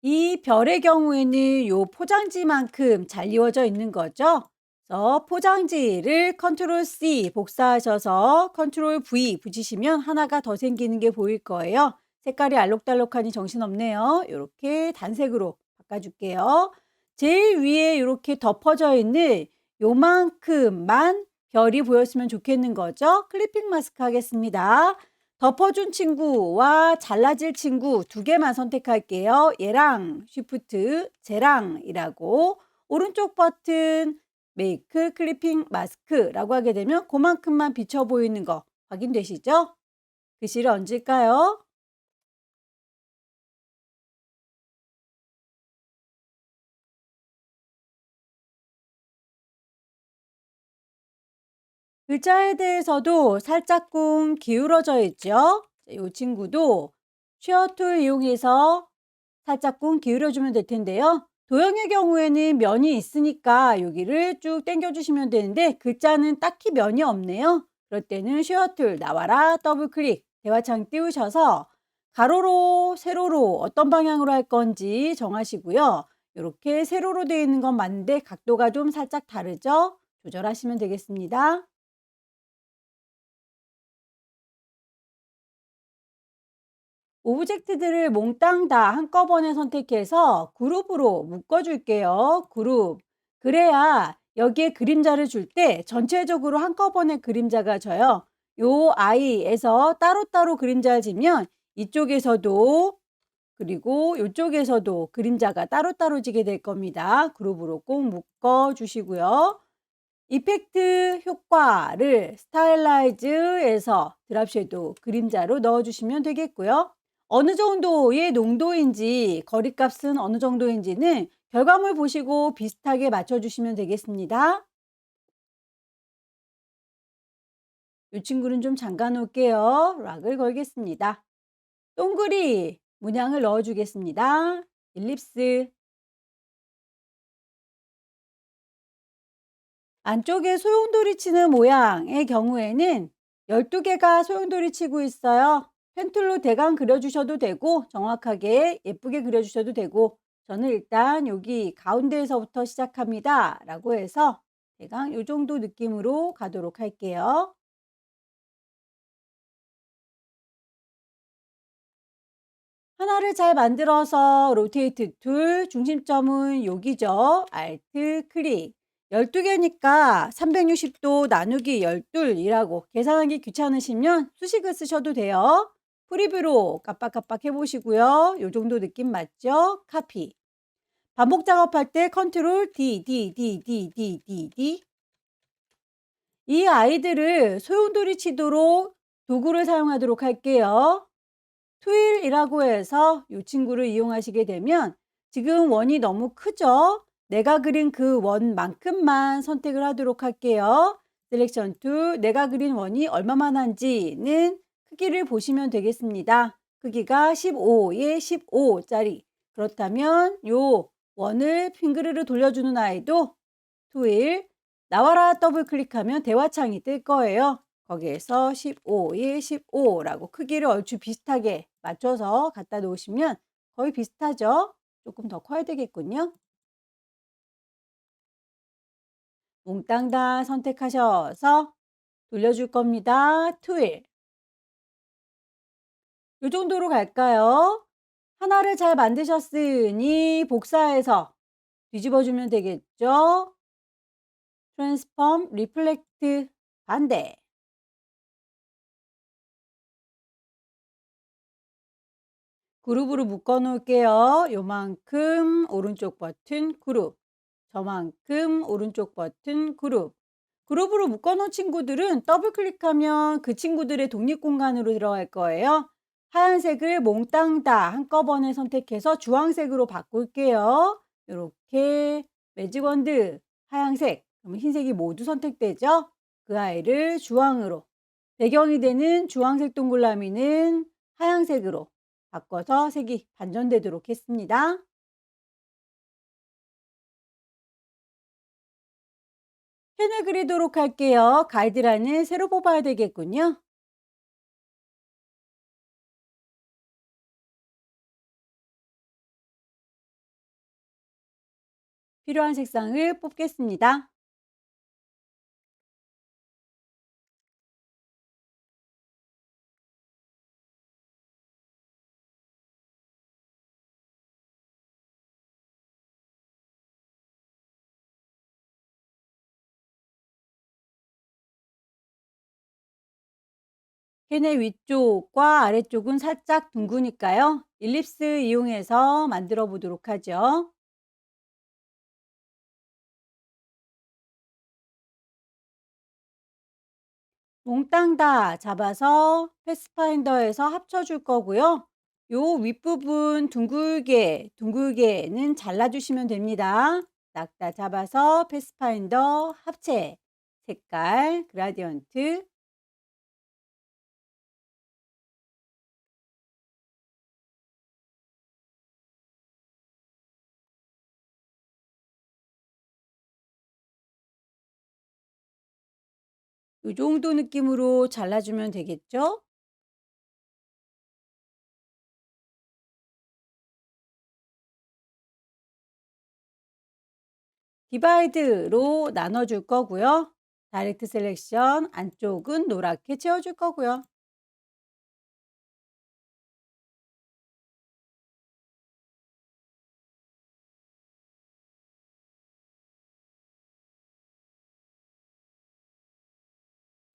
이 별의 경우에는 요 포장지만큼 잘 이루어져 있는 거죠. 그래서 포장지를 컨트롤 C 복사하셔서 컨트롤 V 붙이시면 하나가 더 생기는 게 보일 거예요. 색깔이 알록달록하니 정신없네요. 이렇게 단색으로 바꿔줄게요. 제일 위에 이렇게 덮어져 있는 요만큼만 별이 보였으면 좋겠는 거죠. 클리핑 마스크 하겠습니다. 덮어준 친구와 잘라질 친구 두 개만 선택할게요. 얘랑 쉬프트, 쟤랑이라고 오른쪽 버튼 메이크 클리핑 마스크라고 하게 되면 그만큼만 비쳐 보이는 거 확인되시죠? 글씨를 얹을까요? 글자에 대해서도 살짝쿵 기울어져 있죠? 이 친구도 쉐어 툴 이용해서 살짝쿵 기울여 주면 될 텐데요. 도형의 경우에는 면이 있으니까 여기를 쭉 당겨 주시면 되는데 글자는 딱히 면이 없네요. 그럴 때는 쉐어 툴 나와라 더블 클릭 대화창 띄우셔서 가로로 세로로 어떤 방향으로 할 건지 정하시고요. 이렇게 세로로 되어 있는 건 맞는데 각도가 좀 살짝 다르죠? 조절하시면 되겠습니다. 오브젝트들을 몽땅 다 한꺼번에 선택해서 그룹으로 묶어줄게요. 그룹. 그래야 여기에 그림자를 줄 때 전체적으로 한꺼번에 그림자가 져요. 요 아이에서 따로따로 그림자를 지면 이쪽에서도 그리고 이쪽에서도 그림자가 따로따로 지게 될 겁니다. 그룹으로 꼭 묶어주시고요. 이펙트 효과를 스타일라이즈에서 드랍 섀도우 그림자로 넣어주시면 되겠고요. 어느 정도의 농도인지 거리값은 어느 정도인지는 결과물 보시고 비슷하게 맞춰주시면 되겠습니다. 이 친구는 좀 잠가 놓을게요. 락을 걸겠습니다. 동그리 문양을 넣어주겠습니다. 일립스. 안쪽에 소용돌이 치는 모양의 경우에는 12개가 소용돌이 치고 있어요. 펜툴로 대강 그려주셔도 되고 정확하게 예쁘게 그려주셔도 되고 저는 일단 여기 가운데에서부터 시작합니다 라고 해서 대강 이 정도 느낌으로 가도록 할게요. 하나를 잘 만들어서 로테이트 툴, 중심점은 여기죠. 알트 클릭. 12개니까 360도 나누기 12이라고 계산하기 귀찮으시면 수식을 쓰셔도 돼요. 프리뷰로 깜빡깜빡 해보시고요. 요 정도 느낌 맞죠? 카피. 반복 작업할 때 컨트롤 D, D, D, D, D, D, D. 이 아이들을 소용돌이 치도록 도구를 사용하도록 할게요. 투일이라고 해서 이 친구를 이용하시게 되면 지금 원이 너무 크죠? 내가 그린 그 원만큼만 선택을 하도록 할게요. 셀렉션 툴, 내가 그린 원이 얼마만 한지는 크기를 보시면 되겠습니다. 크기가 15에 15짜리. 그렇다면 요 원을 핑그르르 돌려주는 아이도 투일, 나와라 더블 클릭하면 대화창이 뜰 거예요. 거기에서 15에 15라고 크기를 얼추 비슷하게 맞춰서 갖다 놓으시면 거의 비슷하죠? 조금 더 커야 되겠군요. 몽땅 다 선택하셔서 돌려줄 겁니다. 투일. 이 정도로 갈까요? 하나를 잘 만드셨으니 복사해서 뒤집어주면 되겠죠? 트랜스폼, 리플렉트, 반대. 그룹으로 묶어 놓을게요. 요만큼 오른쪽 버튼 그룹, 저만큼 오른쪽 버튼 그룹. 그룹으로 묶어 놓은 친구들은 더블 클릭하면 그 친구들의 독립 공간으로 들어갈 거예요. 하얀색을 몽땅 다 한꺼번에 선택해서 주황색으로 바꿀게요. 이렇게 매직원드 하얀색, 그러면 흰색이 모두 선택되죠? 그 아이를 주황으로, 배경이 되는 주황색 동그라미는 하얀색으로 바꿔서 색이 반전되도록 했습니다. 펜을 그리도록 할게요. 가이드라인을 새로 뽑아야 되겠군요. 필요한 색상을 뽑겠습니다. 펜의 위쪽과 아래쪽은 살짝 둥그니까요. 일립스 이용해서 만들어 보도록 하죠. 몽땅 다 잡아서 패스파인더에서 합쳐줄 거고요. 요 윗부분 둥글게는 잘라주시면 됩니다. 딱 다 잡아서 패스파인더 합체, 색깔, 그라디언트. 요 정도 느낌으로 잘라주면 되겠죠? 디바이드로 나눠줄 거고요. 다이렉트 셀렉션 안쪽은 노랗게 채워줄 거고요.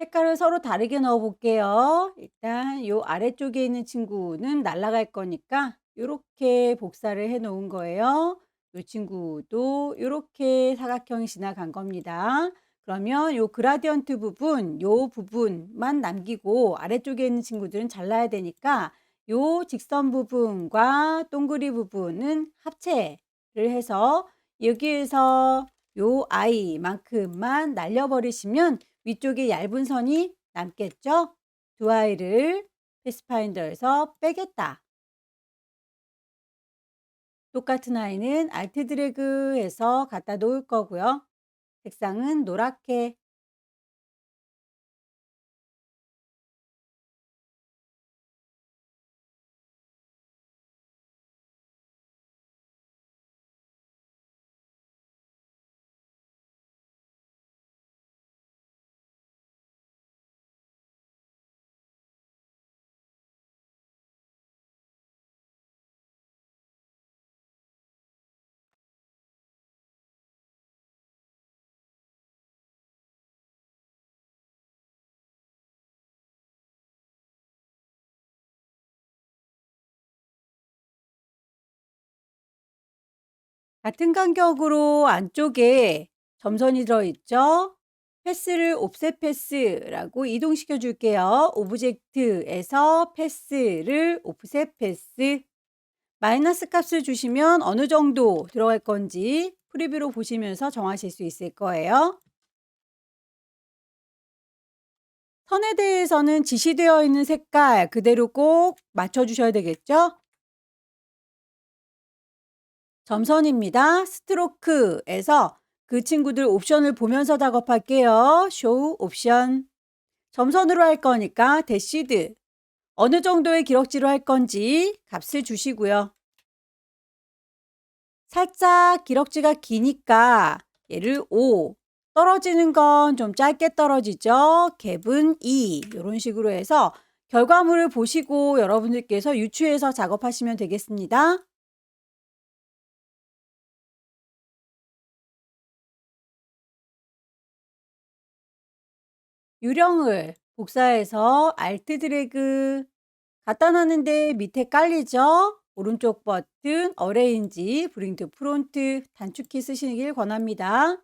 색깔을 서로 다르게 넣어 볼게요. 일단 요 아래쪽에 있는 친구는 날아갈 거니까 요렇게 복사를 해 놓은 거예요. 요 친구도 요렇게 사각형이 지나간 겁니다. 그러면 요 그라디언트 부분, 요 부분만 남기고 아래쪽에 있는 친구들은 잘라야 되니까 요 직선 부분과 동그리 부분은 합체를 해서 여기에서 요 아이만큼만 날려버리시면 위쪽에 얇은 선이 남겠죠? 두 아이를 패스파인더에서 빼겠다. 똑같은 아이는 알트 드래그해서 갖다 놓을 거고요. 색상은 노랗게. 같은 간격으로 안쪽에 점선이 들어있죠? 패스를 옵셋 패스라고 이동시켜 줄게요. 오브젝트에서 패스를 옵셋 패스. 마이너스 값을 주시면 어느 정도 들어갈 건지 프리뷰로 보시면서 정하실 수 있을 거예요. 선에 대해서는 지시되어 있는 색깔 그대로 꼭 맞춰 주셔야 되겠죠? 점선입니다. 스트로크에서 그 친구들 옵션을 보면서 작업할게요. 쇼 옵션. 점선으로 할 거니까 대시드. 어느 정도의 기럭지로 할 건지 값을 주시고요. 살짝 기럭지가 기니까 얘를 5. 떨어지는 건 좀 짧게 떨어지죠. 갭은 2. 이런 식으로 해서 결과물을 보시고 여러분들께서 유추해서 작업하시면 되겠습니다. 유령을 복사해서 알트 드래그 갖다 놨는데 밑에 깔리죠? 오른쪽 버튼 어레인지 브링 투 프론트 단축키 쓰시길 권합니다.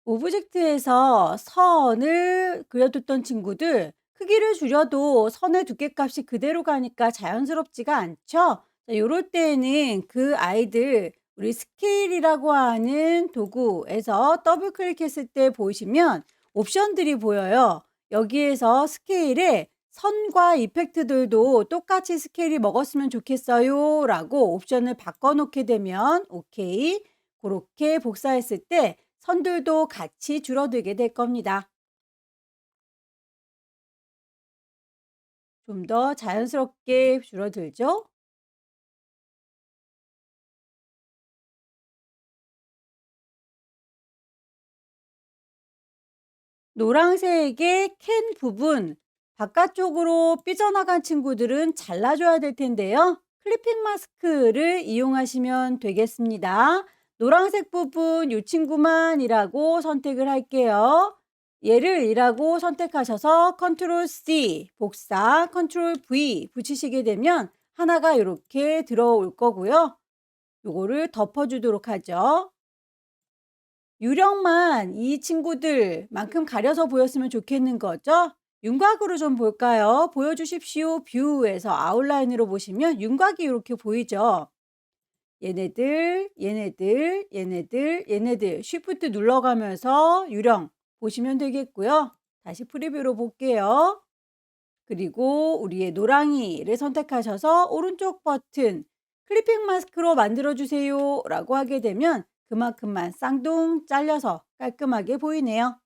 오브젝트에서 선을 그려뒀던 친구들 크기를 줄여도 선의 두께값이 그대로 가니까 자연스럽지가 않죠. 자, 요럴 때에는 그 아이들 우리 스케일이라고 하는 도구에서 더블 클릭했을 때 보시면 옵션들이 보여요. 여기에서 스케일에 선과 이펙트들도 똑같이 스케일이 먹었으면 좋겠어요 라고 옵션을 바꿔놓게 되면 오케이. 그렇게 복사했을 때 선들도 같이 줄어들게 될 겁니다. 좀 더 자연스럽게 줄어들죠? 노란색의 캔 부분 바깥쪽으로 삐져나간 친구들은 잘라줘야 될 텐데요. 클리핑 마스크를 이용하시면 되겠습니다. 노란색 부분 이 친구만이라고 선택을 할게요. 얘를 이라고 선택하셔서 컨트롤 C 복사 컨트롤 V 붙이시게 되면 하나가 이렇게 들어올 거고요. 요거를 덮어주도록 하죠. 유령만 이 친구들만큼 가려서 보였으면 좋겠는 거죠? 윤곽으로 좀 볼까요? 보여주십시오. 뷰에서 아웃라인으로 보시면 윤곽이 이렇게 보이죠? 얘네들, 얘네들, 얘네들, 얘네들 쉬프트 눌러가면서 유령 보시면 되겠고요. 다시 프리뷰로 볼게요. 그리고 우리의 노랑이를 선택하셔서 오른쪽 버튼 클리핑 마스크로 만들어 주세요 라고 하게 되면 그만큼만 쌍둥 잘려서 깔끔하게 보이네요.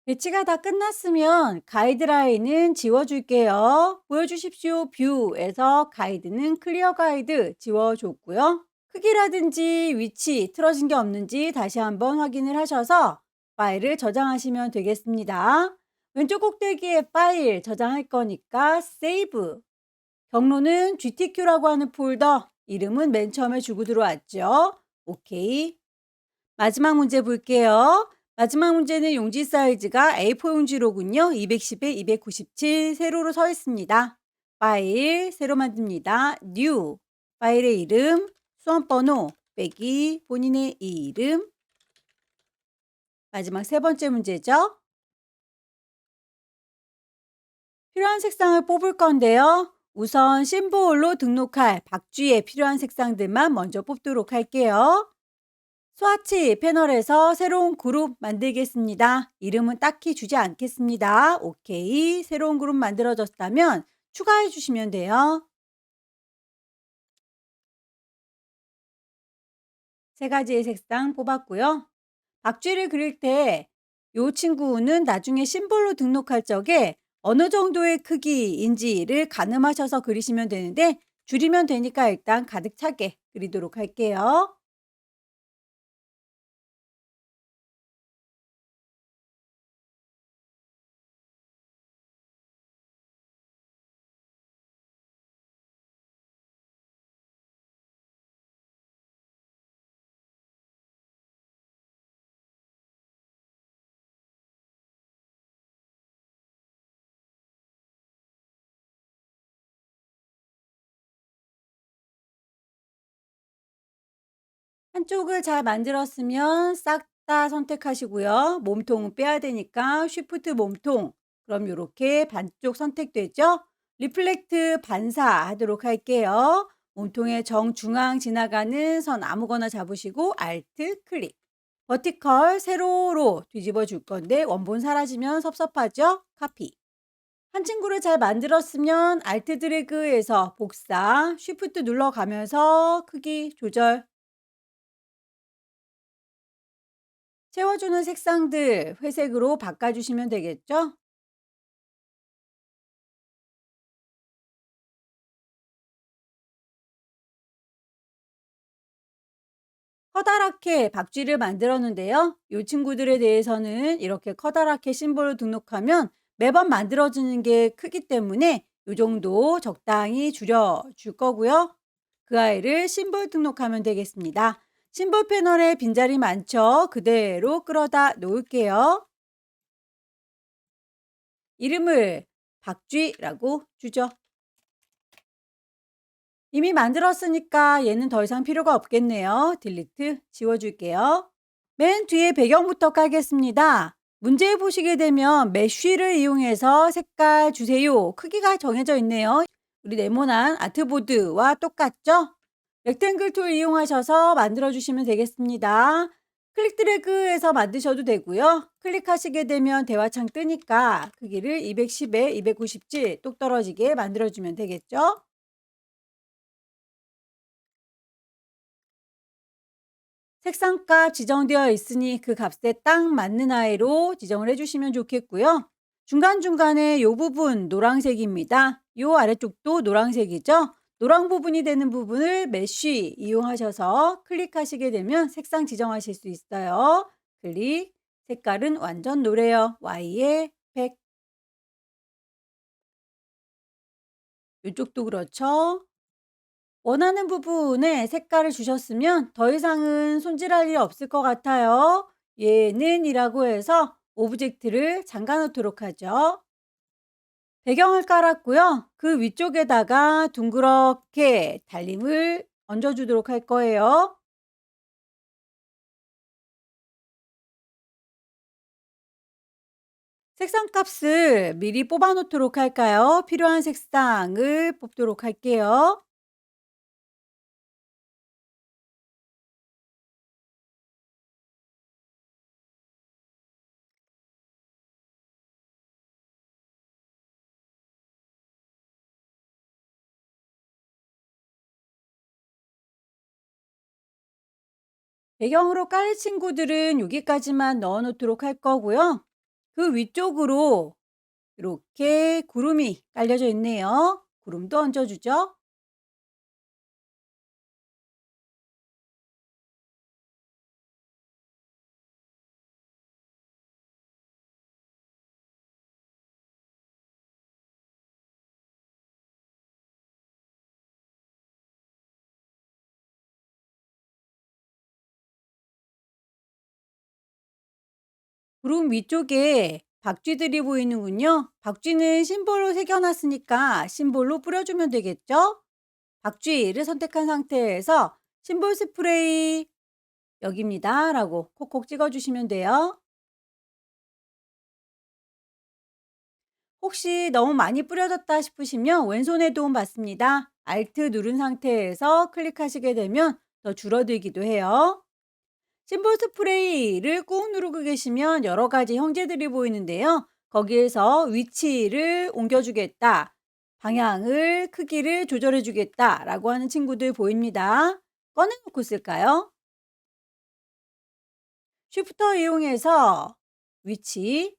배치가 다 끝났으면 가이드라인은 지워줄게요. 보여주십시오. 뷰에서 가이드는 클리어 가이드 지워줬고요. 크기라든지 위치 틀어진 게 없는지 다시 한번 확인을 하셔서 파일을 저장하시면 되겠습니다. 왼쪽 꼭대기에 파일 저장할 거니까 세이브. 경로는 GTQ라고 하는 폴더. 이름은 맨 처음에 주고 들어왔죠. 오케이. 마지막 문제 볼게요. 마지막 문제는 용지 사이즈가 A4 용지로군요. 210에 297 세로로 서 있습니다. 파일 새로 만듭니다. New 파일의 이름, 수험번호 빼기 본인의 이름. 마지막 세 번째 문제죠. 필요한 색상을 뽑을 건데요. 우선 심볼로 등록할 박쥐에 필요한 색상들만 먼저 뽑도록 할게요. 스와치 패널에서 새로운 그룹 만들겠습니다. 이름은 딱히 주지 않겠습니다. 오케이. 새로운 그룹 만들어졌다면 추가해 주시면 돼요. 세 가지의 색상 뽑았고요. 박쥐를 그릴 때 이 친구는 나중에 심볼로 등록할 적에 어느 정도의 크기인지를 가늠하셔서 그리시면 되는데 줄이면 되니까 일단 가득 차게 그리도록 할게요. 한쪽을 잘 만들었으면 싹 다 선택하시고요. 몸통은 빼야 되니까 쉬프트 몸통. 그럼 요렇게 반쪽 선택되죠? 리플렉트 반사하도록 할게요. 몸통의 정중앙 지나가는 선 아무거나 잡으시고 알트 클릭. 버티컬 세로로 뒤집어 줄 건데 원본 사라지면 섭섭하죠? 카피. 한 친구를 잘 만들었으면 알트 드래그에서 복사, 쉬프트 눌러가면서 크기 조절. 채워주는 색상들 회색으로 바꿔주시면 되겠죠? 커다랗게 박쥐를 만들었는데요. 이 친구들에 대해서는 이렇게 커다랗게 심볼을 등록하면 매번 만들어지는 게 크기 때문에 이 정도 적당히 줄여줄 거고요. 그 아이를 심볼 등록하면 되겠습니다. 심볼 패널에 빈자리 많죠? 그대로 끌어다 놓을게요. 이름을 박쥐라고 주죠. 이미 만들었으니까 얘는 더 이상 필요가 없겠네요. 딜리트 지워줄게요. 맨 뒤에 배경부터 깔겠습니다. 문제 보시게 되면 메쉬를 이용해서 색깔 주세요. 크기가 정해져 있네요. 우리 네모난 아트보드와 똑같죠? 렉탱글 툴 이용하셔서 만들어 주시면 되겠습니다. 클릭 드래그해서 만드셔도 되고요. 클릭하시게 되면 대화창 뜨니까 크기를 210에 297 똑 떨어지게 만들어 주면 되겠죠? 색상값 지정되어 있으니 그 값에 딱 맞는 아이로 지정을 해주시면 좋겠고요. 중간중간에 이 부분 노란색입니다. 이 아래쪽도 노란색이죠. 노란 부분이 되는 부분을 메쉬 이용하셔서 클릭하시게 되면 색상 지정하실 수 있어요. 클릭, 색깔은 완전 노래요. Y에 100. 이쪽도 그렇죠. 원하는 부분에 색깔을 주셨으면 더 이상은 손질할 일이 없을 것 같아요. 얘는 이라고 해서 오브젝트를 잠가 놓도록 하죠. 배경을 깔았고요. 그 위쪽에다가 둥그렇게 달림을 얹어주도록 할 거예요. 색상 값을 미리 뽑아 놓도록 할까요? 필요한 색상을 뽑도록 할게요. 배경으로 깔 친구들은 여기까지만 넣어 놓도록 할 거고요. 그 위쪽으로 이렇게 구름이 깔려져 있네요. 구름도 얹어주죠. 구름 위쪽에 박쥐들이 보이는군요. 박쥐는 심볼로 새겨놨으니까 심볼로 뿌려주면 되겠죠? 박쥐를 선택한 상태에서 심볼 스프레이 여기입니다 라고 콕콕 찍어주시면 돼요. 혹시 너무 많이 뿌려졌다 싶으시면 왼손의 도움 받습니다. Alt 누른 상태에서 클릭하시게 되면 더 줄어들기도 해요. 심볼 스프레이를 꾹 누르고 계시면 여러 가지 형제들이 보이는데요. 거기에서 위치를 옮겨주겠다, 방향을, 크기를 조절해주겠다 라고 하는 친구들 보입니다. 꺼내놓고 쓸까요? 쉬프터 이용해서 위치,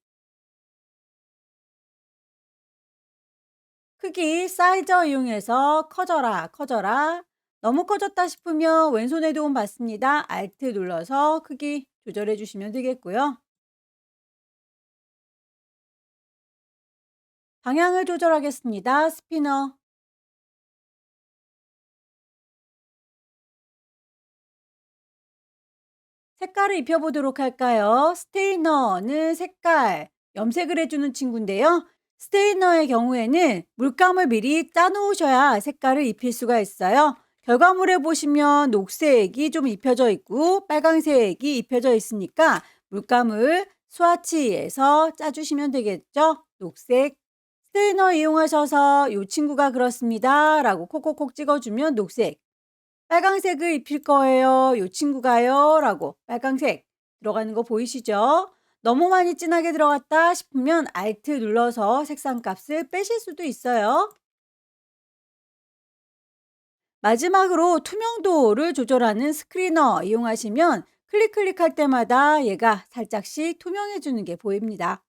크기, 사이저 이용해서 커져라, 커져라. 너무 커졌다 싶으면 왼손의 도움 받습니다. Alt 눌러서 크기 조절해 주시면 되겠고요. 방향을 조절하겠습니다. 스피너. 색깔을 입혀보도록 할까요? 스테이너는 색깔, 염색을 해주는 친구인데요. 스테이너의 경우에는 물감을 미리 짜놓으셔야 색깔을 입힐 수가 있어요. 결과물에 보시면 녹색이 좀 입혀져 있고 빨강색이 입혀져 있으니까 물감을 스와치해서 짜주시면 되겠죠? 녹색. 스테이너 이용하셔서 이 친구가 그렇습니다 라고 콕콕콕 찍어주면 녹색. 빨강색을 입힐 거예요. 요 친구가요. 라고 빨강색 들어가는 거 보이시죠? 너무 많이 진하게 들어갔다 싶으면 Alt 눌러서 색상 값을 빼실 수도 있어요. 마지막으로 투명도를 조절하는 스크리너 이용하시면 클릭할 때마다 얘가 살짝씩 투명해지는 게 보입니다.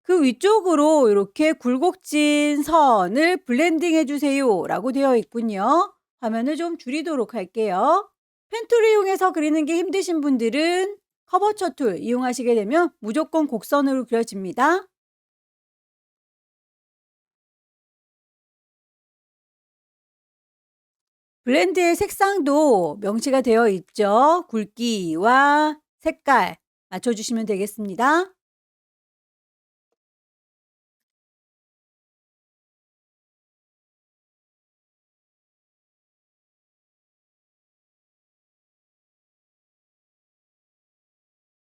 그 위쪽으로 이렇게 굴곡진 선을 블렌딩 해주세요 라고 되어 있군요. 화면을 좀 줄이도록 할게요. 펜툴을 이용해서 그리는 게 힘드신 분들은 커버처 툴 이용하시게 되면 무조건 곡선으로 그려집니다. 블렌드의 색상도 명시가 되어 있죠. 굵기와 색깔 맞춰주시면 되겠습니다.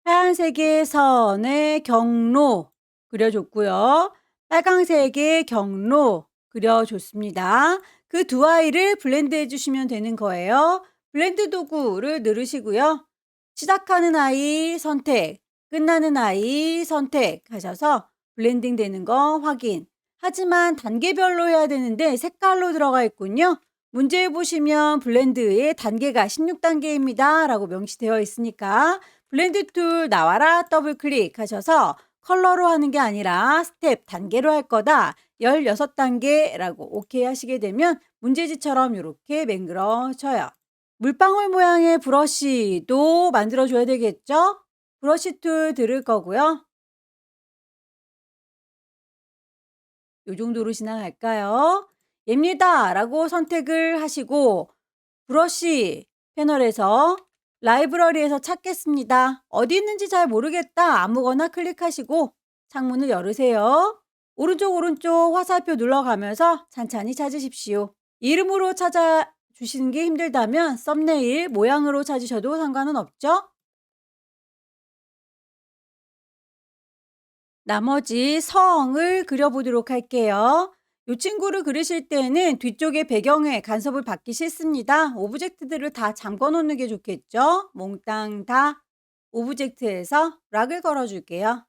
하얀색의 선의 경로 그려줬고요. 빨강색의 경로 그려줬습니다. 그 두 아이를 블렌드 해주시면 되는 거예요. 블렌드 도구를 누르시고요. 시작하는 아이 선택, 끝나는 아이 선택하셔서 블렌딩 되는 거 확인. 하지만 단계별로 해야 되는데 색깔로 들어가 있군요. 문제에 보시면 블렌드의 단계가 16단계입니다 라고 명시되어 있으니까 블렌드 툴 나와라 더블 클릭하셔서 컬러로 하는 게 아니라 스텝 단계로 할 거다. 16단계라고 오케이 하시게 되면 문제지처럼 이렇게 맹글어져요. 물방울 모양의 브러쉬도 만들어 줘야 되겠죠? 브러쉬 툴 들을 거고요. 요 정도로 지나갈까요? 얘입니다 라고 선택을 하시고 브러쉬 패널에서 라이브러리에서 찾겠습니다. 어디 있는지 잘 모르겠다. 아무거나 클릭하시고 창문을 열으세요. 오른쪽 화살표 눌러가면서 찬찬히 찾으십시오. 이름으로 찾아주시는 게 힘들다면 썸네일 모양으로 찾으셔도 상관은 없죠. 나머지 성을 그려보도록 할게요. 이 친구를 그리실 때는 뒤쪽에 배경에 간섭을 받기 싫습니다. 오브젝트들을 다 잠궈 놓는 게 좋겠죠. 몽땅 다 오브젝트에서 락을 걸어줄게요.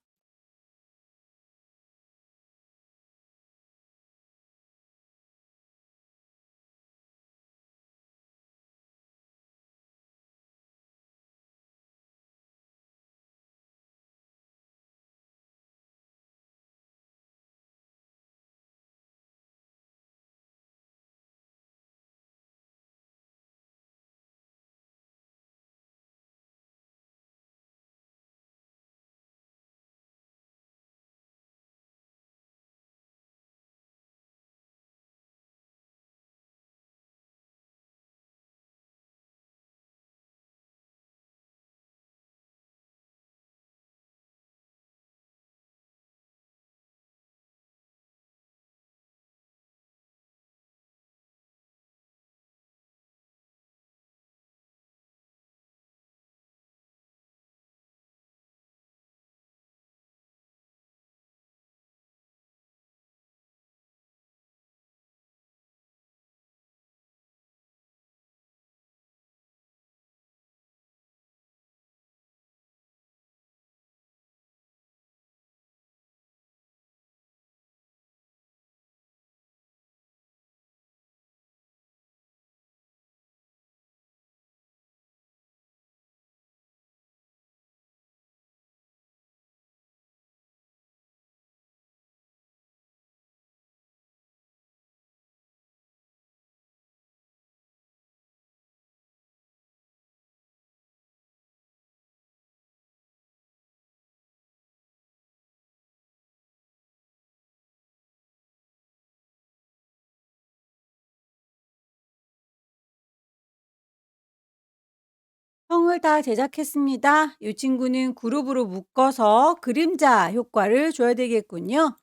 내용을 다 제작했습니다. 이 친구는 그룹으로 묶어서 그림자 효과를 줘야 되겠군요.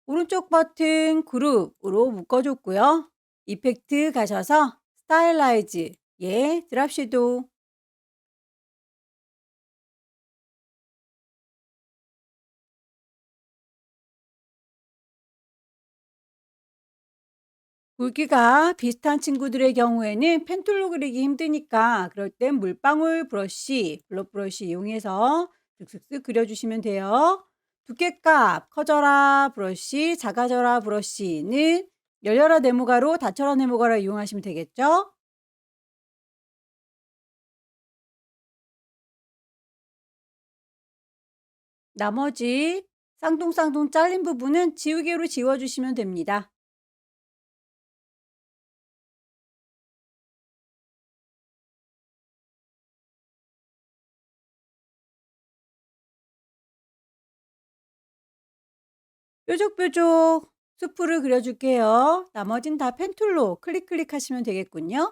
오른쪽 버튼 그룹으로 묶어줬고요. 이펙트 가셔서 스타일라이즈, 드랍 섀도우. 굵기가 비슷한 친구들의 경우에는 펜툴로 그리기 힘드니까 그럴 땐 물방울 브러쉬, 블럭 브러쉬 이용해서 슥슥슥 그려주시면 돼요. 두께값 커져라 브러쉬, 작아져라 브러쉬는 열려라 네모가로, 닫혀라 네모가로 이용하시면 되겠죠. 나머지 쌍둥쌍둥 잘린 부분은 지우개로 지워주시면 됩니다. 뾰족뾰족 수프를 그려줄게요. 나머진 다 펜툴로 클릭 하시면 되겠군요.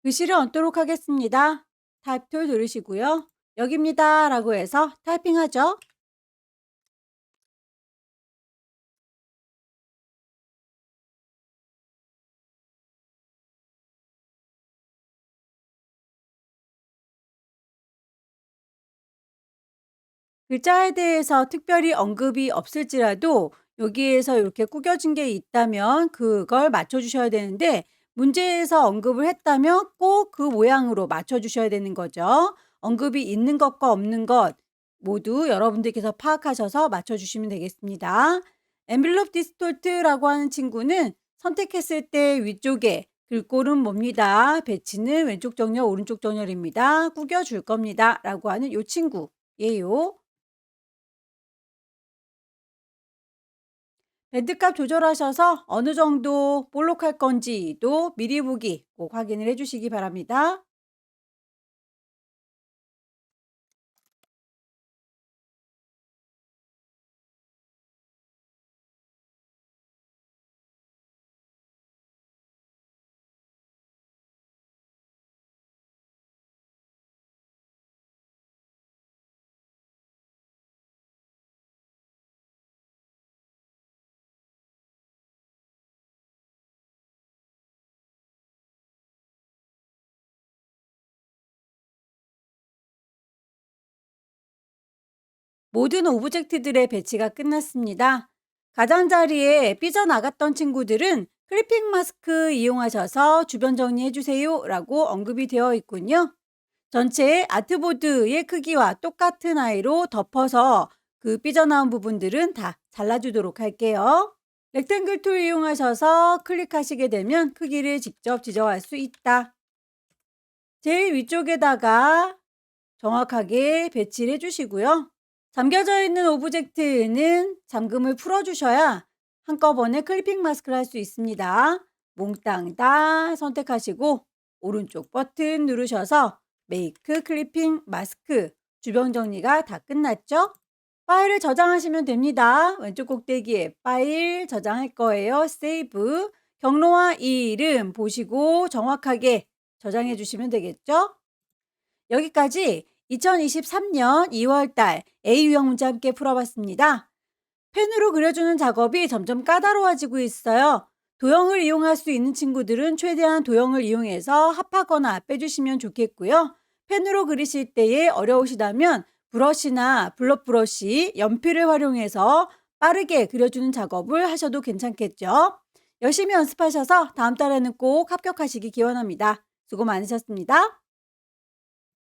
글씨를 얹도록 하겠습니다. 타입 툴 누르시고요. 여기입니다 라고 해서 타이핑하죠. 글자에 대해서 특별히 언급이 없을지라도 여기에서 이렇게 구겨진 게 있다면 그걸 맞춰주셔야 되는데, 문제에서 언급을 했다면 꼭 그 모양으로 맞춰주셔야 되는 거죠. 언급이 있는 것과 없는 것 모두 여러분들께서 파악하셔서 맞춰주시면 되겠습니다. 엔빌롭 디스톨트라고 하는 친구는 선택했을 때 위쪽에 글꼴은 뭡니다. 배치는 왼쪽 정렬, 오른쪽 정렬입니다. 구겨줄 겁니다. 라고 하는 이 친구예요. 밴드값 조절하셔서 어느 정도 볼록할 건지도 미리 보기 꼭 확인을 해 주시기 바랍니다. 모든 오브젝트들의 배치가 끝났습니다. 가장자리에 삐져나갔던 친구들은 클리핑 마스크 이용하셔서 주변 정리해 주세요 라고 언급이 되어 있군요. 전체 아트보드의 크기와 똑같은 아이로 덮어서 그 삐져나온 부분들은 다 잘라주도록 할게요. 렉탱글 툴 이용하셔서 클릭하시게 되면 크기를 직접 지정할 수 있다. 제일 위쪽에다가 정확하게 배치를 해주시고요. 잠겨져 있는 오브젝트는 잠금을 풀어주셔야 한꺼번에 클리핑 마스크를 할 수 있습니다. 몽땅 다 선택하시고 오른쪽 버튼 누르셔서 메이크 클리핑 마스크, 주변 정리가 다 끝났죠? 파일을 저장하시면 됩니다. 왼쪽 꼭대기에 파일 저장할 거예요. 세이브, 경로와 이름 보시고 정확하게 저장해 주시면 되겠죠? 여기까지 2023년 2월달 A 유형 문제 함께 풀어봤습니다. 펜으로 그려주는 작업이 점점 까다로워지고 있어요. 도형을 이용할 수 있는 친구들은 최대한 도형을 이용해서 합하거나 빼주시면 좋겠고요. 펜으로 그리실 때에 어려우시다면 브러쉬나 블럭 브러쉬, 연필을 활용해서 빠르게 그려주는 작업을 하셔도 괜찮겠죠. 열심히 연습하셔서 다음 달에는 꼭 합격하시기 기원합니다. 수고 많으셨습니다.